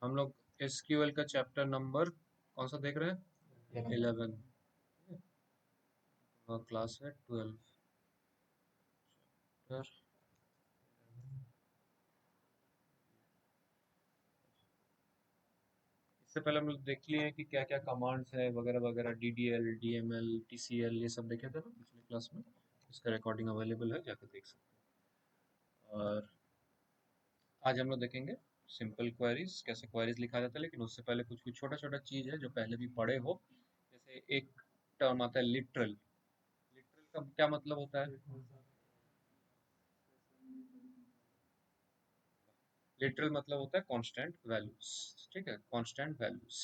हम लोग एसक्यूएल का चैप्टर नंबर कौन सा देख रहे हैं? 11। क्लास है 12। इससे पहले हम लोग देख लिए हैं कि क्या क्या कमांड्स है वगैरह वगैरह, DDL, DML, TCL, ये सब देखे थे ना पिछले क्लास में। इसका रिकॉर्डिंग अवेलेबल है, जाकर देख सकते हैं। और आज हम लोग देखेंगे सिंपल क्वेरीज, कैसे क्वेरीज लिखा जाता है। लेकिन उससे पहले कुछ कुछ छोटा छोटा चीज है जो पहले भी पढ़े हो। जैसे एक टर्म आता है लिटरल। लिटरल का क्या मतलब होता है? लिटरल मतलब होता है कांस्टेंट वैल्यूज। ठीक है, कांस्टेंट वैल्यूज।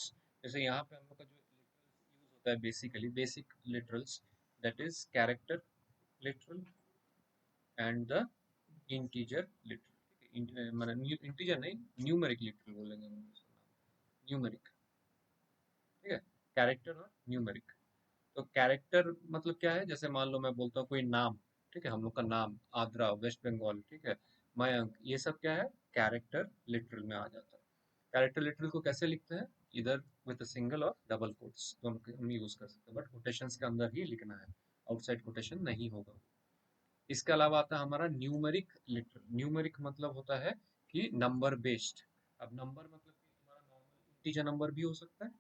जैसे यहाँ पे हम लोग का जो लिटरल्स यूज होता है, basically basic literals, that is character literal and the integer literal. मतलब इंटीजर नहीं, न्यूमेरिक लिटरल बोलेंगे हम न्यूमेरिक। ठीक है, कैरेक्टर और न्यूमेरिक। तो कैरेक्टर मतलब क्या है? जैसे मान लो मैं बोलता हूँ कोई नाम। ठीक है, हम लोग का नाम आद्रा, वेस्ट बंगाल। ठीक है, मयंक, ये सब क्या है? कैरेक्टर लिटरल में आ जाता है। कैरेक्टर लिटरल को कैसे लिखते हैं? इधर विद सिंगल और डबल कोट्स दोनों हम यूज कर सकते हैं, बट कोटेशंस के अंदर ही लिखना है, आउटसाइड कोटेशन नहीं होगा। इसके अलावा आता है हमारा न्यूमेरिक लिटरल। न्यूमेरिक मतलब होता है कि नंबर बेस्ड। अब नंबर मतलब कि हमारा नॉर्मल इंटीजर नंबर भी हो सकता है,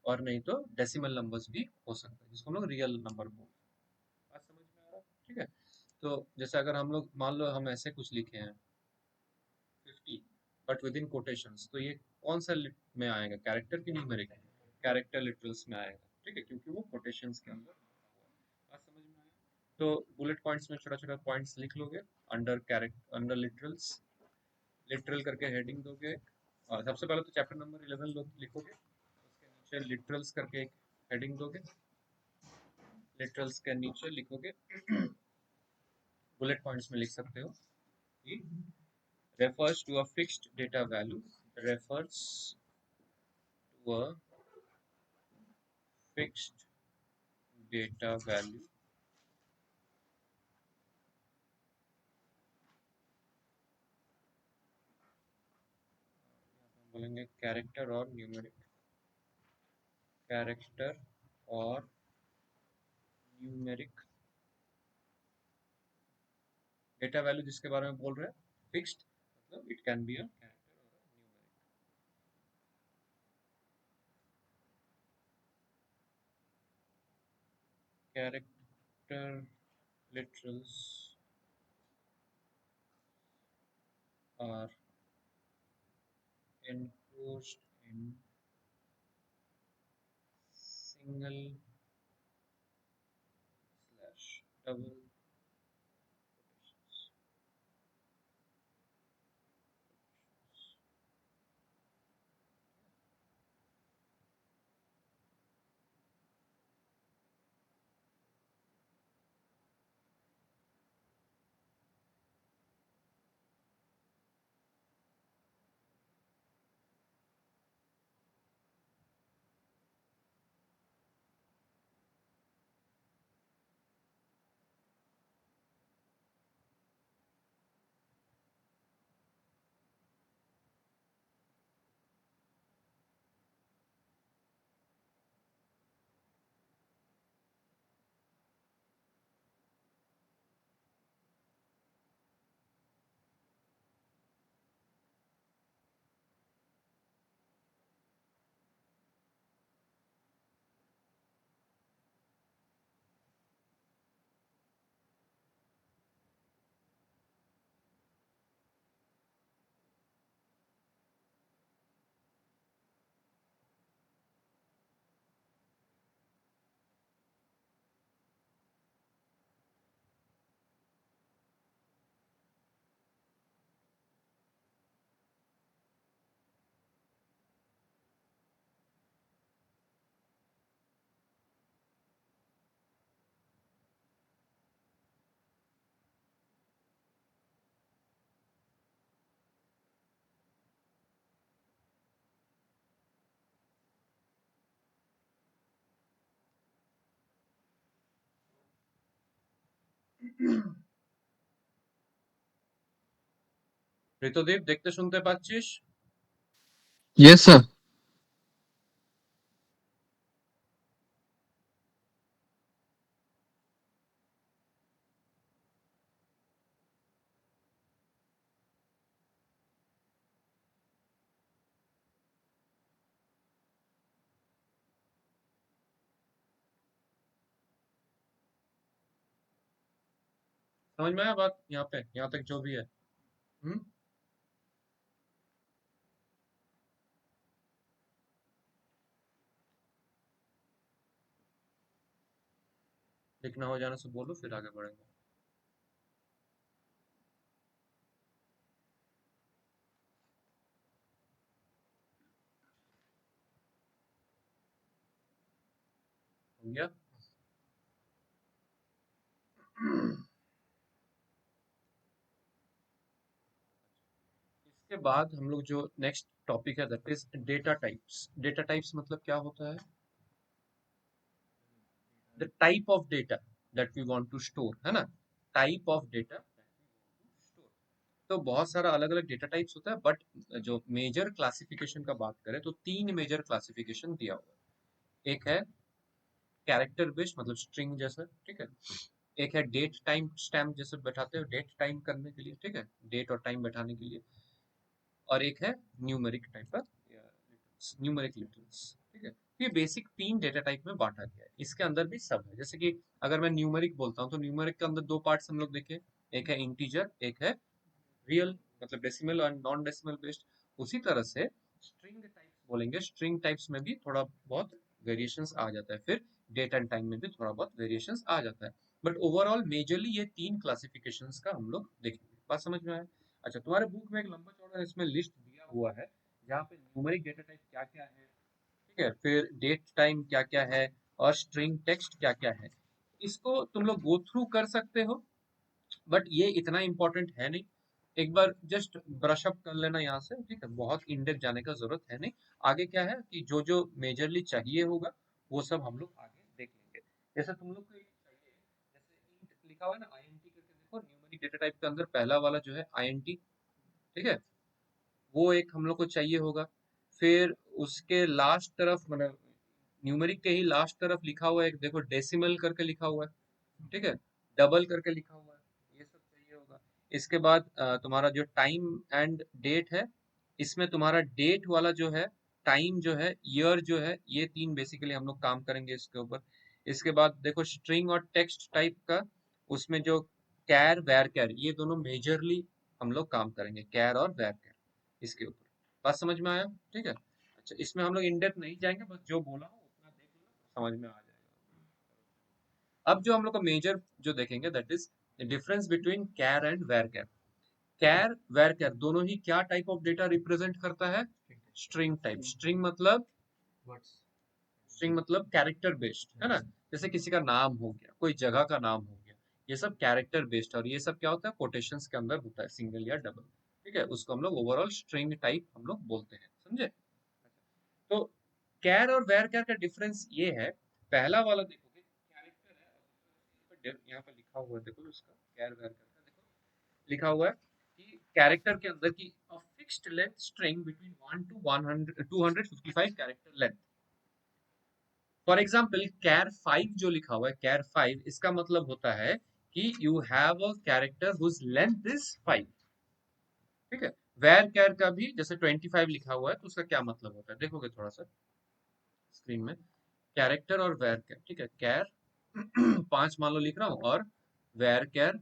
और नहीं तो डेसिमल नंबर्स भी हो सकता है, जिसको हम लोग रियल नंबर बोलते हैं। बात समझ में आ रहा है? ठीक है। तो जैसे अगर हम लोग मान लो हम ऐसे कुछ लिखे हैं 50, बट विद इन कोटेशंस, तो ये कौन सा में आएगा? कैरेक्टर की न्यूमेरिक? कैरेक्टर लिटरल्स में आएगा। ठीक है, क्योंकि वो कोटेशंस के अंदर हुआ है। बात समझ में आया? तो बुलेट पॉइंट्स में छोटा छोटा पॉइंट्स लिख लोगे। Under character, under literals, literal करके हेडिंग दोगे। और सबसे पहले तो चैप्टर नंबर 11 लिखोगे, उसके नीचे लिटरल्स करके एक हेडिंग दोगे। लिटरल्स के नीचे लिखोगे, बुलेट पॉइंट्स में लिख सकते हो कि refers to a fixed data value, refers to a fixed data value बोलेंगे कैरेक्टर और न्यूमेरिक। कैरेक्टर और न्यूमेरिक डेटा वैल्यू जिसके बारे में बोल रहे हैं, फिक्स्ड, मतलब it can be a character और numeric. Character literals are enclosed in single slash double quotations. Ritudip, দেখতে শুনতে পাচ্ছিস? Yes, sir. समझ में आया बात यहाँ पे, यहाँ तक जो भी है? हम्म। लिखना हो जाने से बोलो, फिर आगे बढ़ेंगे। हो गया। इसके बाद हम लोग जो नेक्स्ट टॉपिक है that is data types. Data types मतलब क्या होता है? The type of data that we want to store, है ना? Type of data. तो बहुत सारा अलग अलग डेटा टाइप्स होता है, बट जो मेजर क्लासिफिकेशन का बात करें तो तीन मेजर क्लासिफिकेशन दिया हुआ है। एक है कैरेक्टर बेस्ड, मतलब स्ट्रिंग जैसा, ठीक है। एक है डेट टाइम स्टैम्प, जैसे बैठाते हो डेट टाइम करने के लिए, ठीक है, डेट और टाइम बैठाने के लिए। और एक है न्यूमेरिक टाइप का, न्यूमेरिक लिटरल्स, ठीक है। ये बेसिक तीन डेटा टाइप में बांटा गया है, इसके अंदर भी सब है। जैसे कि अगर मैं न्यूमेरिक बोलता हूँ तो न्यूमेरिक के अंदर दो पार्ट्स हम लोग देखें, एक है इंटीजर, एक है रियल, मतलब डेसिमल और नॉन डेसिमल बेस्ड। उसी तरह से स्ट्रिंग टाइप्स बोलेंगे, स्ट्रिंग टाइप्स में भी थोड़ा बहुत वेरिएशंस आ जाता है, फिर डेट एंड टाइम में भी थोड़ा बहुत वेरिएशंस आ जाता है। बट ओवरऑल मेजरली ये तीन क्लासिफिकेशंस का हम लोग देखेंगे। बात समझ में आया? अच्छा, तुम्हारे बुक में एक लंबा चौड़ा इसमें लिस्ट दिया हुआ है, जहाँ पे न्यूमेरिक डेटा टाइप क्या क्या है, ठीक है, फिर डेट टाइम क्या क्या है, और स्ट्रिंग टेक्स्ट क्या क्या है। इसको तुम लोग गो थ्रू कर सकते हो, बट ये इतना इम्पोर्टेंट है नहीं। एक बार जस्ट ब्रश अप कर लेना यहाँ से, ठीक है, बहुत इन डेप्थ जाने का जरूरत है नहीं। आगे क्या है कि जो जो मेजरली चाहिए होगा वो सब हम लोग आगे देख लेंगे। जैसे तुम लोग को ये चाहिए, जैसे इंट लिखा हुआ है ना, आईएनटी करके, देखो न्यूमेरिक डेटा टाइप के अंदर पहला वाला जो है आईएनटी, ठीक है, वो एक हम लोग को चाहिए होगा। फिर उसके लास्ट तरफ, मतलब न्यूमेरिक के ही लास्ट तरफ लिखा हुआ है एक, देखो डेसिमल करके लिखा हुआ है, ठीक है, डबल करके लिखा हुआ है, ये सब चाहिए होगा। इसके बाद तुम्हारा जो टाइम एंड डेट है, इसमें तुम्हारा डेट वाला जो है, टाइम जो है, ईयर जो है, ये तीन बेसिकली हम लोग काम करेंगे इसके ऊपर। इसके बाद देखो स्ट्रिंग और टेक्स्ट टाइप का, उसमें जो कैर वैर कैर, ये दोनों मेजरली हम लोग काम करेंगे, कैर और वैर कैर, इसके ऊपर। बात समझ में आया? ठीक है। अच्छा, इसमें हम लोग इन डेप्थ नहीं जाएंगे, बस जो बोला हो उतना देख लो, समझ में आ जाएगा। अब जो हम लोग का मेजर जो देखेंगे that is difference between char and var char. Char var char दोनों ही क्या टाइप ऑफ डेटा रिप्रेजेंट करता है? String type. स्ट्रिंग मतलब, स्ट्रिंग मतलब कैरेक्टर बेस्ड, है ना? जैसे किसी का नाम हो गया, कोई जगह का नाम हो गया, ये सब कैरेक्टर बेस्ड, और ये सब क्या होता है, कोटेशंस के अंदर होता है, सिंगल या डबल, ठीक है। उसको हम लोग ओवरऑल स्ट्रिंग टाइप हम लोग बोलते हैं, समझे? तो कैर और वेर कैर का डिफरेंस ये है, पहला वाला देखोगे कैरेक्टर है, और यहाँ पे लिखा हुआ है, देखो इसका कैर वेर कैर का, देखो लिखा हुआ है कि कैरेक्टर के अंदर की a fixed length string between 1 to 100 255 character length. For example char 5 जो लिखा हुआ है, कैर 5, इसका मतलब होता है कि you have a character whose length is 5, ठीक है। वेर कैर का भी जैसे 25 लिखा हुआ है, तो उसका क्या मतलब होता है, देखोगे थोड़ा सा स्क्रीन में, कैरेक्टर और वेर कैर, ठीक है, कैर 5 मान लो लिख रहा हूँ, और वेर कैर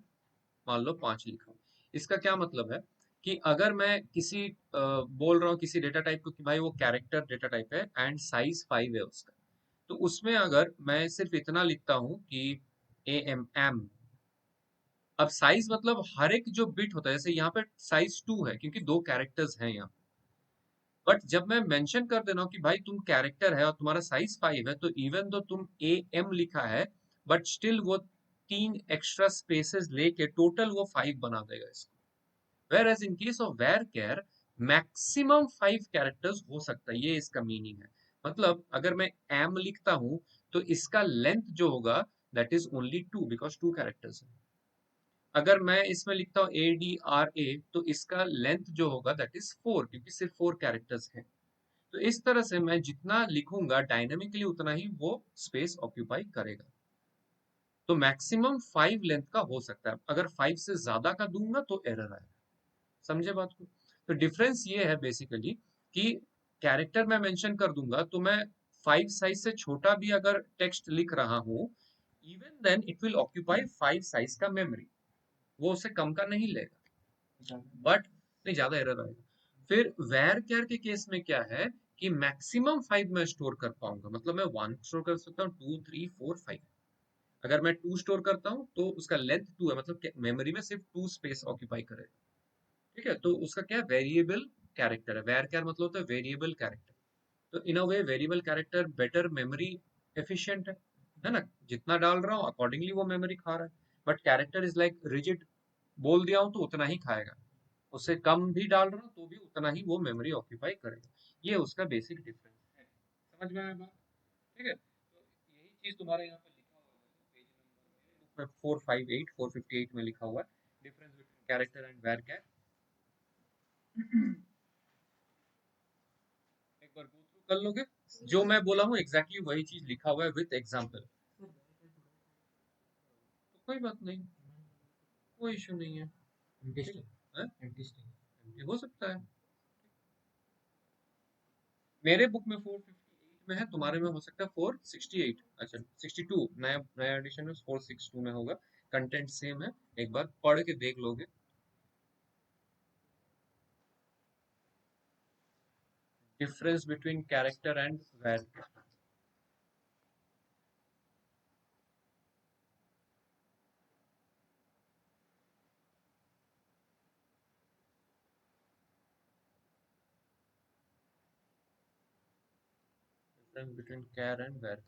मान लो 5 लिखा हूँ। इसका क्या मतलब है कि अगर मैं किसी बोल रहा हूँ किसी डेटा टाइप को कि भाई वो कैरेक्टर डेटा टाइप है एंड साइज 5 है उसका, तो उसमें अगर मैं सिर्फ इतना लिखता हूँ कि एम, अब साइज मतलब हर एक जो बिट होता है, जैसे यहाँ पे साइज 2 है क्योंकि दो कैरेक्टर्स हैं यहाँ, बट जब मैं मेंशन कर दे रहा हूँ कि भाई तुम कैरेक्टर है और तुम्हारा साइज 5 है, तो इवन दो तुम एम लिखा है, बट स्टिल वो तीन एक्स्ट्रा स्पेसेस लेके टोटल वो 5 बना देगा इसको। Whereas in case of varchar, maximum 5 characters हो सकता है, ये इसका मीनिंग है। मतलब अगर मैं एम लिखता हूं तो इसका लेंथ जो होगा that is only 2, because 2 characters है। अगर मैं इसमें लिखता हूँ ए डी आर ए, तो इसका लेंथ जो होगा दैट इज 4, क्योंकि सिर्फ 4 कैरेक्टर्स हैं। तो इस तरह से मैं जितना लिखूंगा डायनेमिकली उतना ही वो स्पेस ऑक्यूपाई करेगा। तो मैक्सिमम 5 लेंथ का हो सकता है, अगर 5 से ज्यादा का दूंगा तो एरर आएगा। समझे बात को? तो डिफरेंस ये है बेसिकली कि कैरेक्टर मैं मेंशन कर दूंगा तो मैं 5 साइज से छोटा भी अगर टेक्स्ट लिख रहा हूं, even then it will occupy 5 size का मेमोरी, वो उससे कम का नहीं लेगा, बट नहीं ज्यादा एरर आएगा। फिर वेर केयर के केस में क्या है कि मैक्सिमम 5 मैं स्टोर कर पाऊंगा, मतलब मैं 1 स्टोर कर सकता हूँ, 2 3 4 5। अगर मैं 2 स्टोर करता हूँ तो उसका लेंथ 2 है, मतलब मेमोरी में सिर्फ 2 स्पेस ऑक्यूपाई करेगा। ठीक है, तो उसका क्या है, वेरिएबल कैरेक्टर है। वेर कैर मतलब होता है वेरिएबल कैरेक्टर। तो in a way variable character better memory efficient है ना? जितना डाल रहा हूँ अकॉर्डिंगली वो मेमोरी खा रहा है। But character is like rigid, बोल दिया हूँ तो उतना ही खाएगा, उससे कम भी डाल रहा हूँ तो भी उतना ही वो मेमोरी ऑक्यूपाई करेगा। ये उसका बेसिक डिफरेंस है। समझ में आया बात? ठीक है, तो यही चीज तुम्हारे यहाँ पे लिखा हुआ है पेज नंबर में 458 458 में लिखा हुआ है, difference between character and var char. एक बार गो थ्रू कर लोगे, जो मैं बोला हूँ एग्जैक्टली वही चीज लिखा हुआ है विद एग्जांपल। तो कोई बात नहीं, कोई इशू नहीं है। है? हो सकता है, मेरे बुक में 458 में है, तुम्हारे में हो सकता है 468, अच्छा 62, नया नया एडिशन में 462 में होगा। कंटेंट सेम है, एक बार पढ़ के देख लोगे। Difference between character and var, difference between char and var.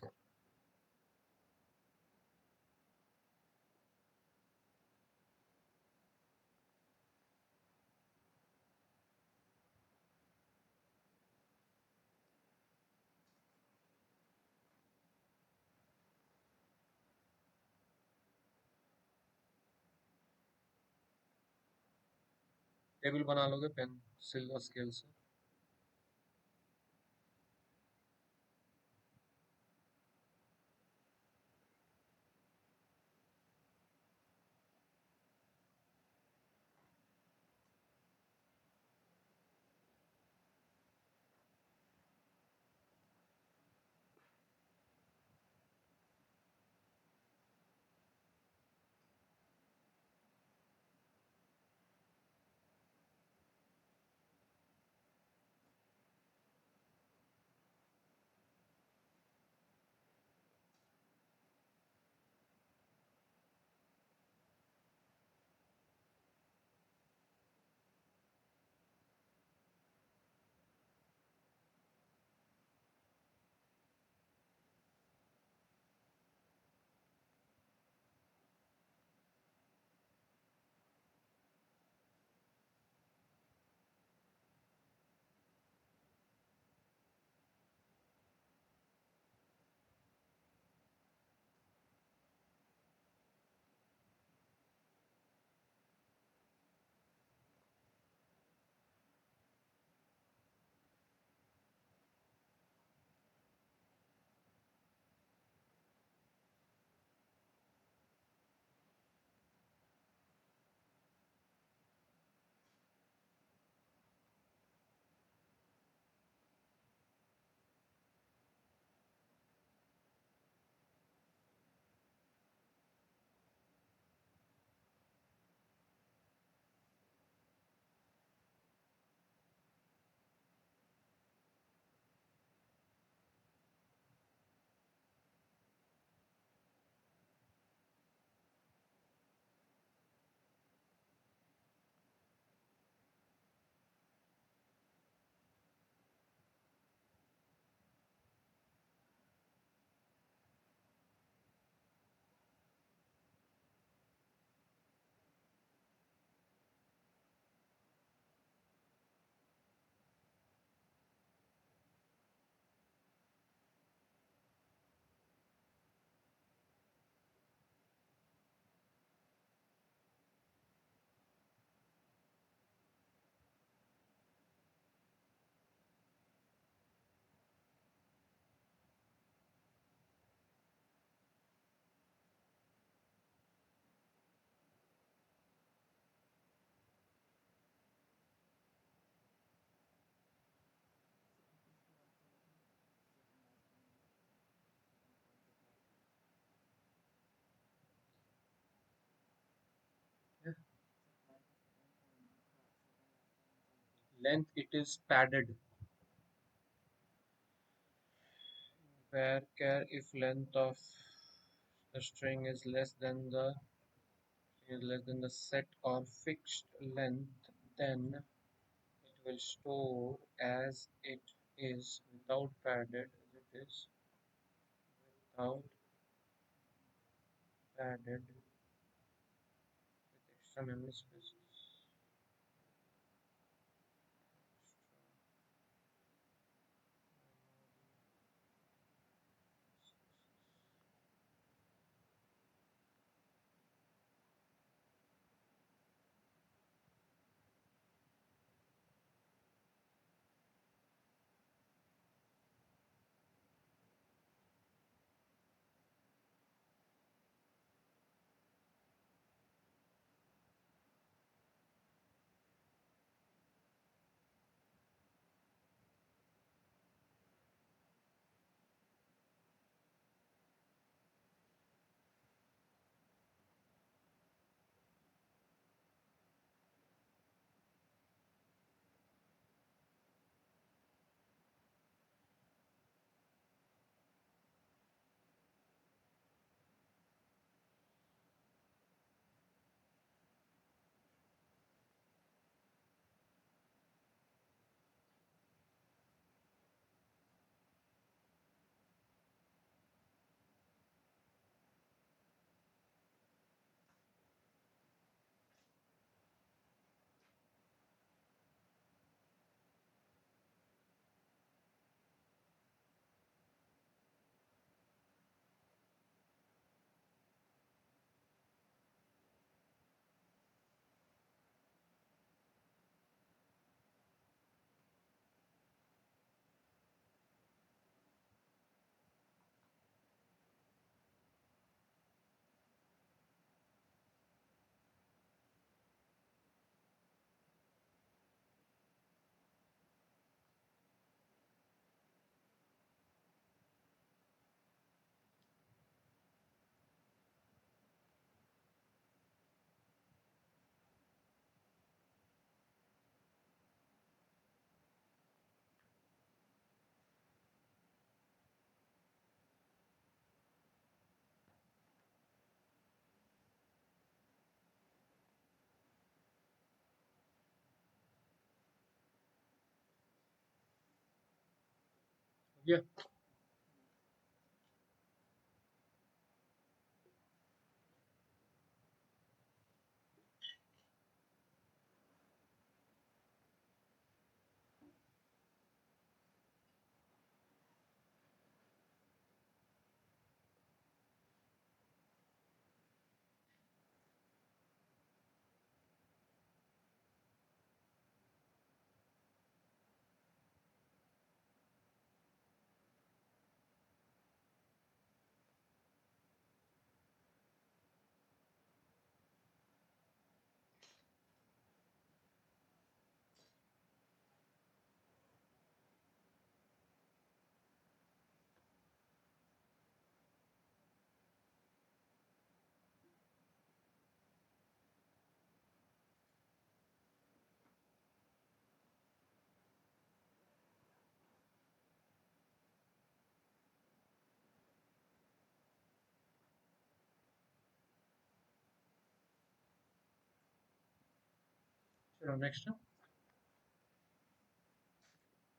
Table बना लोगे पेंसिल और स्केल से। length it is padded. Where care if length of the string is less than the set or fixed length, then it will store as it is without padded as it is without padded with extra memory spaces. Yeah, चलो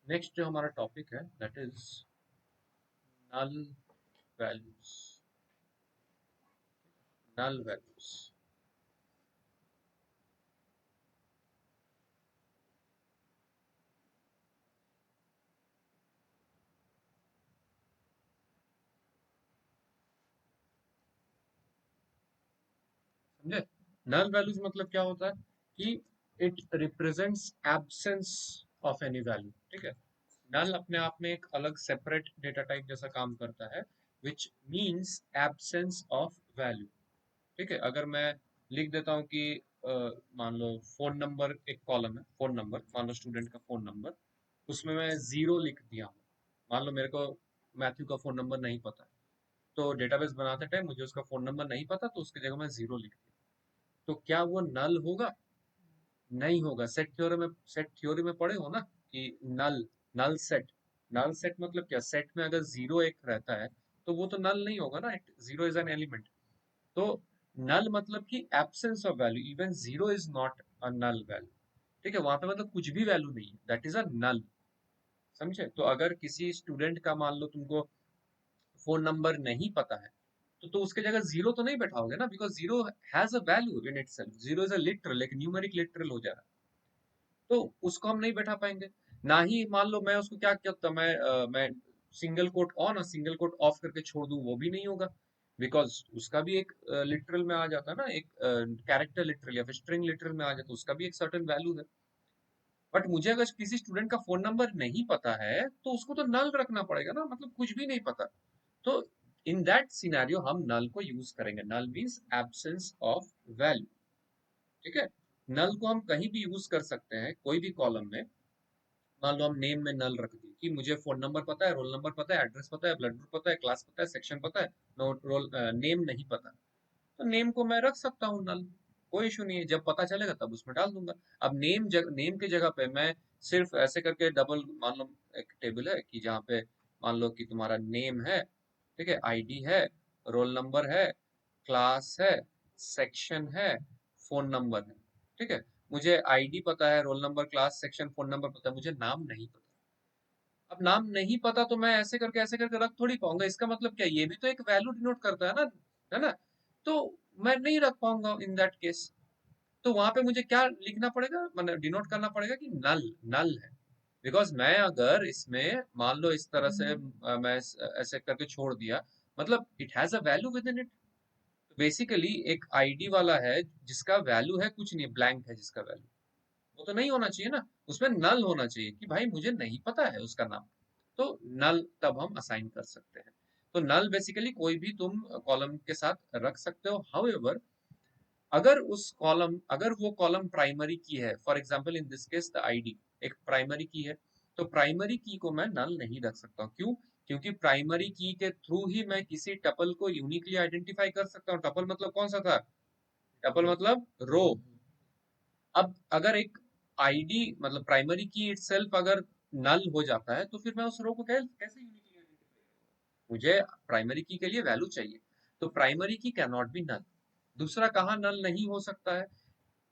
next जो हमारा topic है that is null values. Null values समझे? Null values मतलब क्या होता है कि it represents absence of any value. ठीक है, नल अपने आप में एक अलग सेपरेट डेटा टाइप जैसा काम करता है which means absence of value. ठीक है, अगर मैं लिख देता हूँ कि मान लो फोन नंबर एक कॉलम है, फोन नंबर मान लो स्टूडेंट का फोन नंबर, उसमें मैं जीरो लिख दिया हूँ। मान लो मेरे को मैथ्यू का फोन नंबर नहीं पता है, तो डेटाबेस बनाते टाइम मुझे उसका फोन नंबर नहीं पता, तो उसकी जगह मैं जीरो लिख दिया, तो क्या वो नल होगा? नहीं होगा। सेट थ्योरी में पढ़े हो ना कि नल नल सेट नल सेट मतलब क्या, सेट में अगर जीरो एक रहता है तो वो तो नल नहीं होगा ना, जीरो इज एन एलिमेंट। तो नल मतलब कि absence of value, even zero is not a null value. ठीक है, वहां पे मतलब कुछ भी वैल्यू नहीं है, दैट इज अ नल। समझे? तो अगर किसी स्टूडेंट का मान लो तुमको फोन नंबर नहीं पता है, तो उसके जगह जीरो तो नहीं बैठाओगे ना, because zero has a value in itself. Zero is a literal, एक न्यूमेरिक लिटरल हो जा रहा है, तो उसको हम नहीं बैठा पाएंगे। ना ही मान लो मैं उसको क्या कहता, मैं सिंगल कोट ऑन और सिंगल कोट ऑफ करके छोड़ दूं, वो भी नहीं होगा, बिकॉज उसका भी एक लिटरल में आ जाता है ना, एक कैरेक्टर लिटरल या फिर स्ट्रिंग लिटरल में आ जाता है, उसका भी एक सर्टेन वैल्यू है। बट मुझे अगर किसी स्टूडेंट का फोन नंबर नहीं पता है तो उसको तो नल रखना पड़ेगा ना, मतलब कुछ भी नहीं पता। तो इन दैट सिनेरियो हम नल को यूज करेंगे। नल मीन्स एब्सेंस ऑफ वैल्यू। ठीक है, नल को हम कहीं भी यूज कर सकते हैं, कोई भी कॉलम में। मान लो हम नेम में नल रख दिए कि मुझे फोन नंबर पता है, रोल नंबर पता है, एड्रेस पता है, ब्लड ग्रुप पता है, क्लास पता है, सेक्शन पता है, नो रोल नेम नहीं पता, तो नेम को मैं रख सकता हूँ नल। कोई इशू नहीं है, जब पता चलेगा तब उसमें डाल दूंगा। अब नेम के जगह पे मैं सिर्फ ऐसे करके डबल, मान लो एक टेबल है कि जहाँ पे मान लो कि तुम्हारा नेम है, ठीक है, आईडी है, रोल नंबर है, क्लास है, सेक्शन है, फोन नंबर है। ठीक है, मुझे आईडी पता है, roll number, class, section, phone number पता है, मुझे नाम नहीं पता। अब नाम नहीं पता तो मैं ऐसे करके रख थोड़ी पाऊंगा, इसका मतलब क्या, ये भी तो एक वैल्यू डिनोट करता है ना, है ना? तो मैं नहीं रख पाऊंगा इन दैट केस। तो वहां पे मुझे क्या लिखना पड़ेगा, मतलब डिनोट करना पड़ेगा कि नल नल है। बिकॉज मैं अगर इसमें मान लो इस तरह से ऐसे करके छोड़ दिया, मतलब it has a value with in it. Basically एक आईडी वाला है जिसका वैल्यू है कुछ नहीं, ब्लैंक है जिसका वैल्यू, वो तो नहीं होना चाहिए ना, उसमें नल होना चाहिए कि भाई मुझे नहीं पता है उसका नाम। तो नल तब हम असाइन कर सकते हैं। तो नल बेसिकली कोई भी तुम कॉलम के साथ रख सकते हो। हाउएवर, अगर वो कॉलम प्राइमरी की है, for example in this case the ID एक प्राइमरी की है, तो प्राइमरी की को मैं नल नहीं रख सकता हूँ। क्यों? क्योंकि प्राइमरी की के थ्रू ही मैं किसी टपल को यूनिकली आइडेंटिफाई कर सकता हूँ। टपल मतलब कौन सा था? टपल मतलब रो। अब अगर एक आईडी मतलब प्राइमरी की इटसेल्फ अगर नल हो जाता है तो फिर मैं उस रो को कैसे यूनिकली आइडेंटिफाई करूंगा? मुझे प्राइमरी की के लिए वैल्यू चाहिए, तो प्राइमरी की कैन नॉट बी नल। दूसरा कहाँ नल नहीं हो सकता है?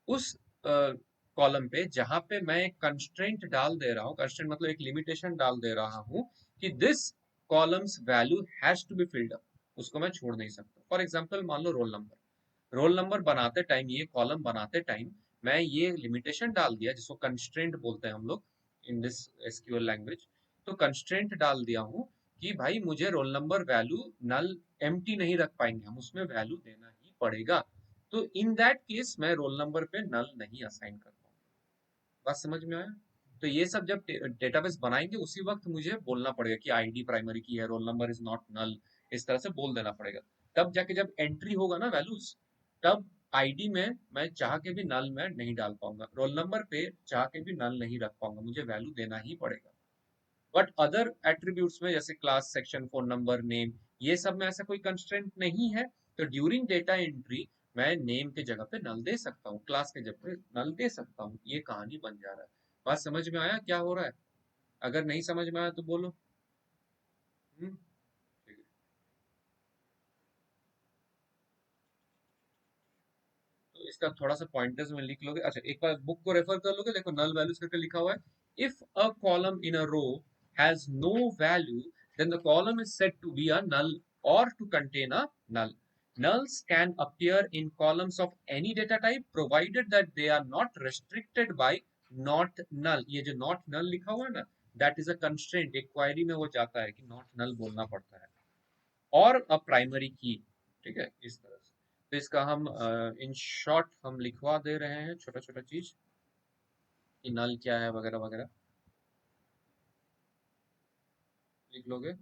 उस कॉलम पे जहां पे मैं एक कंस्ट्रेंट डाल दे रहा हूँ, कंस्ट्रेंट मतलब एक लिमिटेशन डाल दे रहा हूँ कि this columns value has to be filled up, उसको मैं छोड़ नहीं सकता। फॉर एग्जांपल मान लो रोल नंबर बनाते टाइम, ये कॉलम बनाते टाइम मैं ये लिमिटेशन डाल दिया जिसको कंस्ट्रेंट बोलते हैं हम लोग इन दिस एसक्यूएल लैंग्वेज। तो कंस्ट्रेंट डाल दिया हूँ कि भाई मुझे रोल नंबर वैल्यू नल एम्प्टी नहीं रख पाएंगे हम, उसमें वैल्यू देना ही पड़ेगा। तो इन दैट केस मैं रोल नंबर पे नल नहीं असाइन कर पाऊंगा। बात समझ में आया? तो ये सब जब डेटाबेस बनाएंगे उसी वक्त मुझे बोलना पड़ेगा कि आईडी प्राइमरी की है, roll number is not null, इस तरह से बोल देना पड़ेगा। तब जाके जब एंट्री होगा ना वैल्यूज, तब आईडी में मैं चाह के भी नल में नहीं डाल पाऊंगा, रोल नंबर पे चाह के भी नल नहीं रख पाऊंगा, मुझे वैल्यू देना ही पड़ेगा। बट अदर एट्रीब्यूट्स में जैसे class, section, phone number, name, ये सब में ऐसा कोई कंस्ट्रेंट नहीं है। तो ड्यूरिंग डेटा एंट्री मैं नेम के जगह पे नल दे सकता हूँ, क्लास के जगह पे नल दे सकता हूँ। ये कहानी बन जा रहा है। बात समझ में आया क्या हो रहा है? अगर नहीं समझ में आया तो बोलो। ठीक है। तो इसका थोड़ा सा पॉइंटर्स में लिख लोगे, अच्छा एक बार बुक को रेफर कर लोगे, देखो नल वैल्यूज करके लिखा हुआ है। If a column in a row has no value, then the column is said to be a null or to contain a null. Nulls can appear in columns of any data type provided that they are not restricted by not null। ये जो not null लिखा हुआ है ना, that is a constraint, एक query में वो जाता है कि not null बोलना पड़ता है, और अ प्राइमरी की। ठीक है, इस तरह से। तो इसका हम इन शॉर्ट हम लिखवा दे रहे हैं छोटा छोटा चीज कि नल क्या है वगैरह वगैरह, लिख लोगे।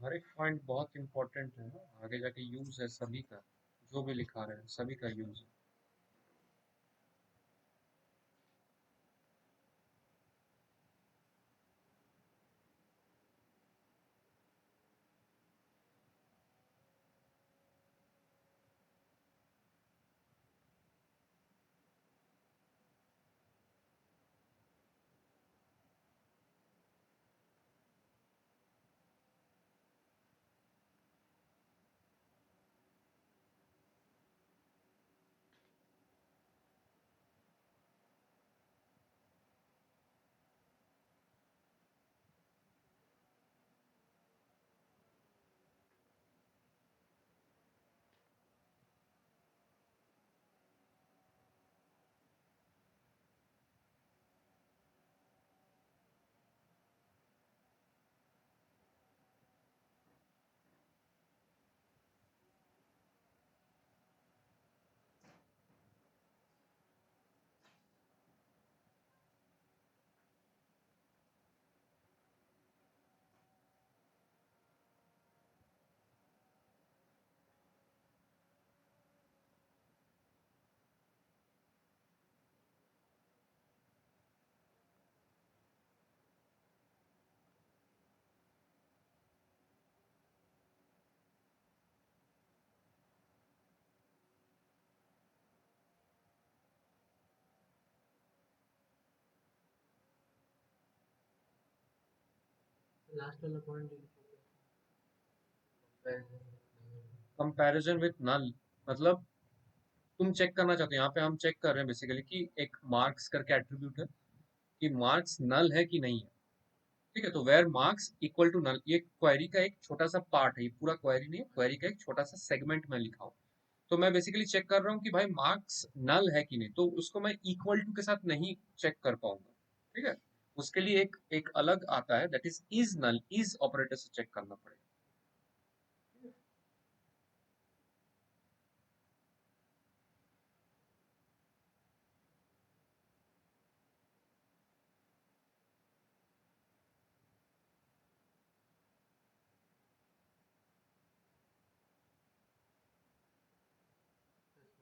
हर एक पॉइंट बहुत इंपॉर्टेंट है ना, आगे जाके यूज है सभी का, जो भी लिखा रहे हैं सभी का यूज है। लास्ट वाला पॉइंट कंपैरिजन विथ नल, मतलब तुम चेक करना चाहते हो, यहाँ पे हम चेक कर रहे हैं बेसिकली कि एक मार्क्स करके एट्रीब्यूट है, कि मार्क्स नल है कि नहीं है। ठीक है, तो where marks equal to null, ये क्वेरी का एक छोटा सा पार्ट है, ये पूरा क्वेरी नहीं है, क्वेरी का एक छोटा सा सेगमेंट में लिखा हूँ। तो मैं बेसिकली चेक कर रहा हूँ कि भाई मार्क्स नल है कि नहीं, तो उसको मैं इक्वल टू के साथ नहीं चेक कर पाऊंगा। ठीक है, उसके लिए एक एक अलग आता है, that is null, is operator से चेक करना पड़ेगा।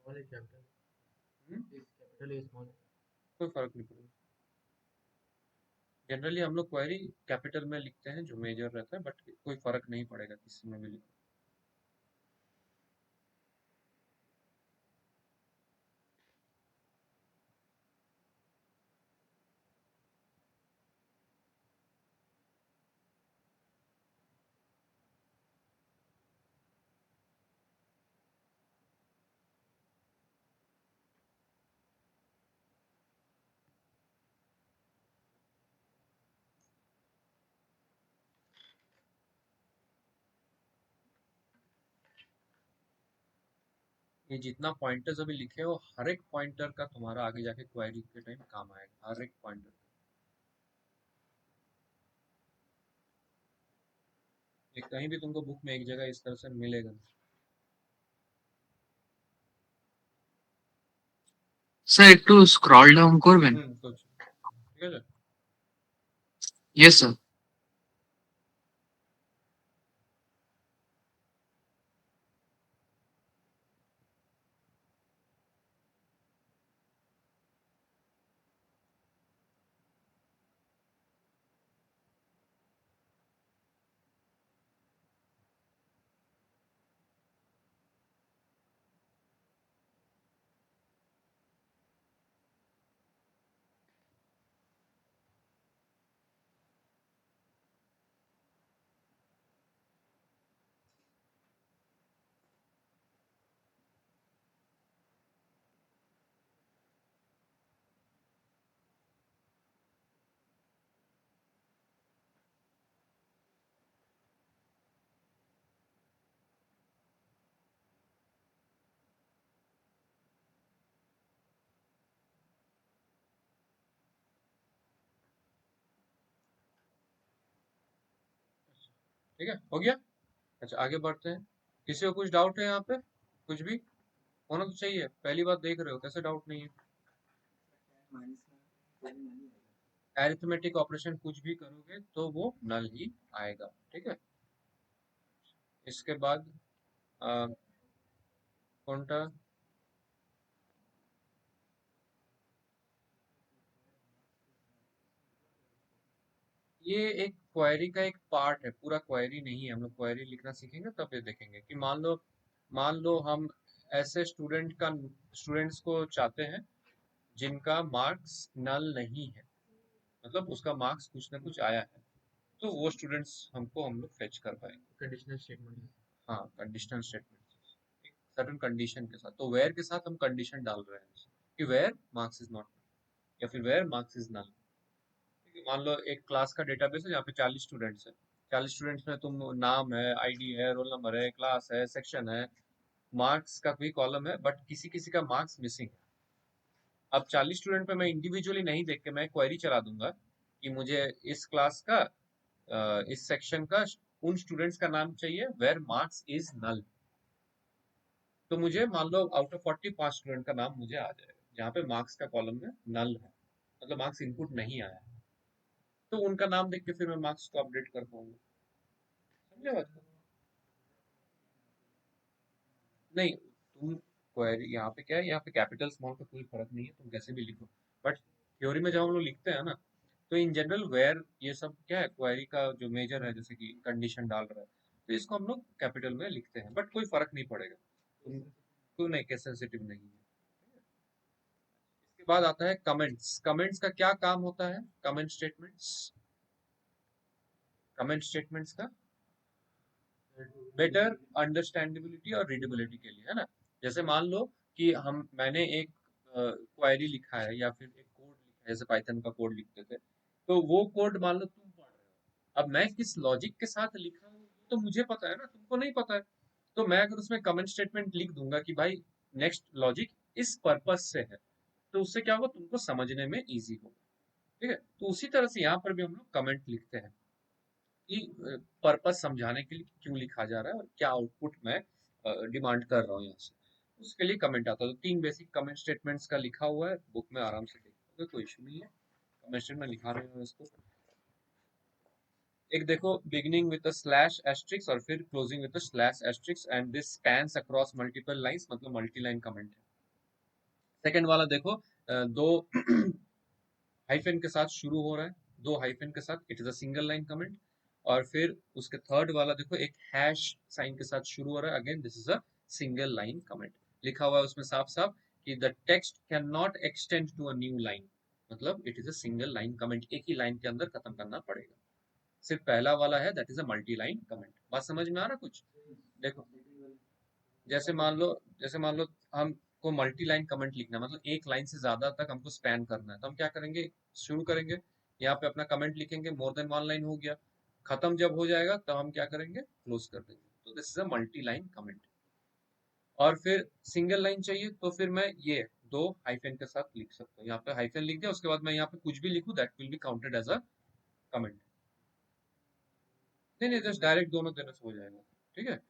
स्मॉल है कैपिटल हम्म, इज कैपिटल है स्मॉल कोई फर्क नहीं पड़ेगा। जनरली हम लोग क्वेरी कैपिटल में लिखते हैं जो मेजर रहता है, बट कोई फर्क नहीं पड़ेगा किसी में भी लिखो। ये जितना पॉइंटर्स अभी लिखे हो, हर एक पॉइंटर का तुम्हारा आगे जाके क्वेरी के टाइम काम आएगा, हर एक पॉइंटर। ये कहीं भी तुमको बुक में एक जगह इस तरह से मिलेगा। স্যার একটু স্ক্রল ডাউন করবেন? सोच, ठीक है। Yes sir. ठीक है, हो गया। अच्छा, आगे बढ़ते हैं। किसी को कुछ डाउट है यहाँ पे? कुछ भी होना तो चाहिए, पहली बार देख रहे हो, कैसे डाउट नहीं है? एरिथमेटिक ऑपरेशन कुछ भी करोगे तो वो नल ही आएगा। ठीक है, इसके बाद कौनटा ये एक क्वेरी का एक पार्ट है, पूरा क्वेरी नहीं है। हम लोग क्वेरी लिखना सीखेंगे तब ये देखेंगे कि मान लो हम ऐसे स्टूडेंट्स को चाहते हैं जिनका मार्क्स नल नहीं है, मतलब उसका मार्क्स कुछ ना कुछ आया है, तो वो स्टूडेंट्स हम लोग फेच कर पाएंगे। Conditional statement. हाँ, कंडीशनल स्टेटमेंट एक सर्टेन कंडीशन के साथ। तो वेयर के साथ हम कंडीशन डाल रहे हैं कि वेयर मार्क्स इज नॉट, या फिर वेयर मार्क्स इज नल। मान लो एक क्लास का डेटाबेस है जहाँ पे 40 स्टूडेंट्स है। 40 स्टूडेंट्स में तुम नाम है, आईडी है, रोल नंबर है, क्लास है, सेक्शन है, मार्क्स का भी कॉलम है, बट किसी किसी का मार्क्स मिसिंग है। अब 40 स्टूडेंट पे मैं इंडिविजुअली नहीं देख के मैं क्वेरी चला दूंगा कि मुझे इस क्लास का इस सेक्शन का उन स्टूडेंट्स का नाम चाहिए वेयर मार्क्स इज नल। तो मुझे मान लो आउट ऑफ 40 5 स्टूडेंट का नाम मुझे आ जाएगा जहाँ पे मार्क्स का कॉलम में नल है, मतलब मार्क्स इनपुट नहीं आया है। तो उनका नाम देख के फिर मैं मार्क्स को अपडेट कर पाऊंगा। समझे बात को? नहीं, तुम क्वेरी यहाँ पे क्या है, यहाँ पे कैपिटल स्मॉल का कोई फर्क नहीं है, तुम कैसे भी लिखो। बट थ्योरी में जब हम लोग लिखते हैं ना, तो इन जनरल वेयर ये सब क्या है, क्वेरी का जो मेजर है, जैसे कि कंडीशन डाल रहा है, तो इसको हम लोग कैपिटल में लिखते हैं, बट कोई फर्क नहीं पड़ेगा। तुम क्यों नहीं, केस सेंसिटिव नहीं है। इसके बाद आता है कमेंट्स। कमेंट्स का क्या काम होता है? कमेंट स्टेटमेंट्स का बेटर अंडरस्टैंडेबिलिटी और रीडेबिलिटी के लिए, है ना। जैसे मान लो कि मैंने एक क्वेरी लिखा है या फिर एक कोड लिखा है, जैसे पाइथन का कोड लिखते थे, तो वो कोड मान लो तुम पढ़ रहे हो। अब मैं किस लॉजिक के साथ लिख रहा हूँ तो मुझे पता है ना, तुमको नहीं पता है। तो मैं अगर उसमें कमेंट स्टेटमेंट लिख दूंगा कि भाई नेक्स्ट लॉजिक इस पर्पस से है, तो उससे क्या होगा, तुमको समझने में इजी होगा। ठीक है, तो उसी तरह से यहाँ पर भी हम लोग कमेंट लिखते हैं कि पर्पस समझाने के लिए क्यों लिखा जा रहा है और क्या आउटपुट मैं डिमांड कर रहा हूँ यहाँ से। उसके लिए कमेंट आता है। तो 3 बेसिक कमेंट स्टेटमेंट्स का लिखा हुआ है, बुक में आराम से देख लोगे, कोई इशू नहीं है। कमेंट स्टेटमेंट लिखा रहे हो इसको। एक देखो, बिगिनिंग विद स्लैश एस्ट्रिक्स और फिर closing with slash asterisk and this spans across multiple lines, मतलब मल्टी लाइन कमेंट है। सेकंड वाला देखो, दो हाइफन के साथ शुरू हो रहा है, दो हाइफन के साथ, it is a single line comment. और फिर उसके थर्ड वाला देखो, एक हैश साइन के साथ शुरू हो रहा है, again this is a single line comment. लिखा हुआ है उसमें साफ साफ कि the text can not extend to a new line, मतलब it is a single line comment, एक ही लाइन के अंदर खत्म करना पड़ेगा। सिर्फ पहला वाला है that is a multi line comment. बात समझ में आ रहा कुछ? देखो, जैसे मान लो हमको मल्टी लाइन कमेंट लिखना है, मतलब एक लाइन से ज्यादा तक हमको स्पैन करना है, तो हम क्या करेंगे, शुरू करेंगे यहाँ पे अपना कमेंट लिखेंगे, मोर देन वन लाइन हो गया, खत्म जब हो जाएगा तब हम क्या करेंगे, क्लोज कर देंगे। तो this is a multi line comment. और फिर सिंगल लाइन चाहिए तो फिर मैं ये दो हाइफन के साथ लिख सकता हूँ। यहाँ पे हाइफन लिख दिया, उसके बाद मैं यहाँ पे कुछ भी लिखूं that will be counted as a comment. नहीं नहीं, जस्ट डायरेक्ट दोनों देने से हो जाएगा। ठीक है।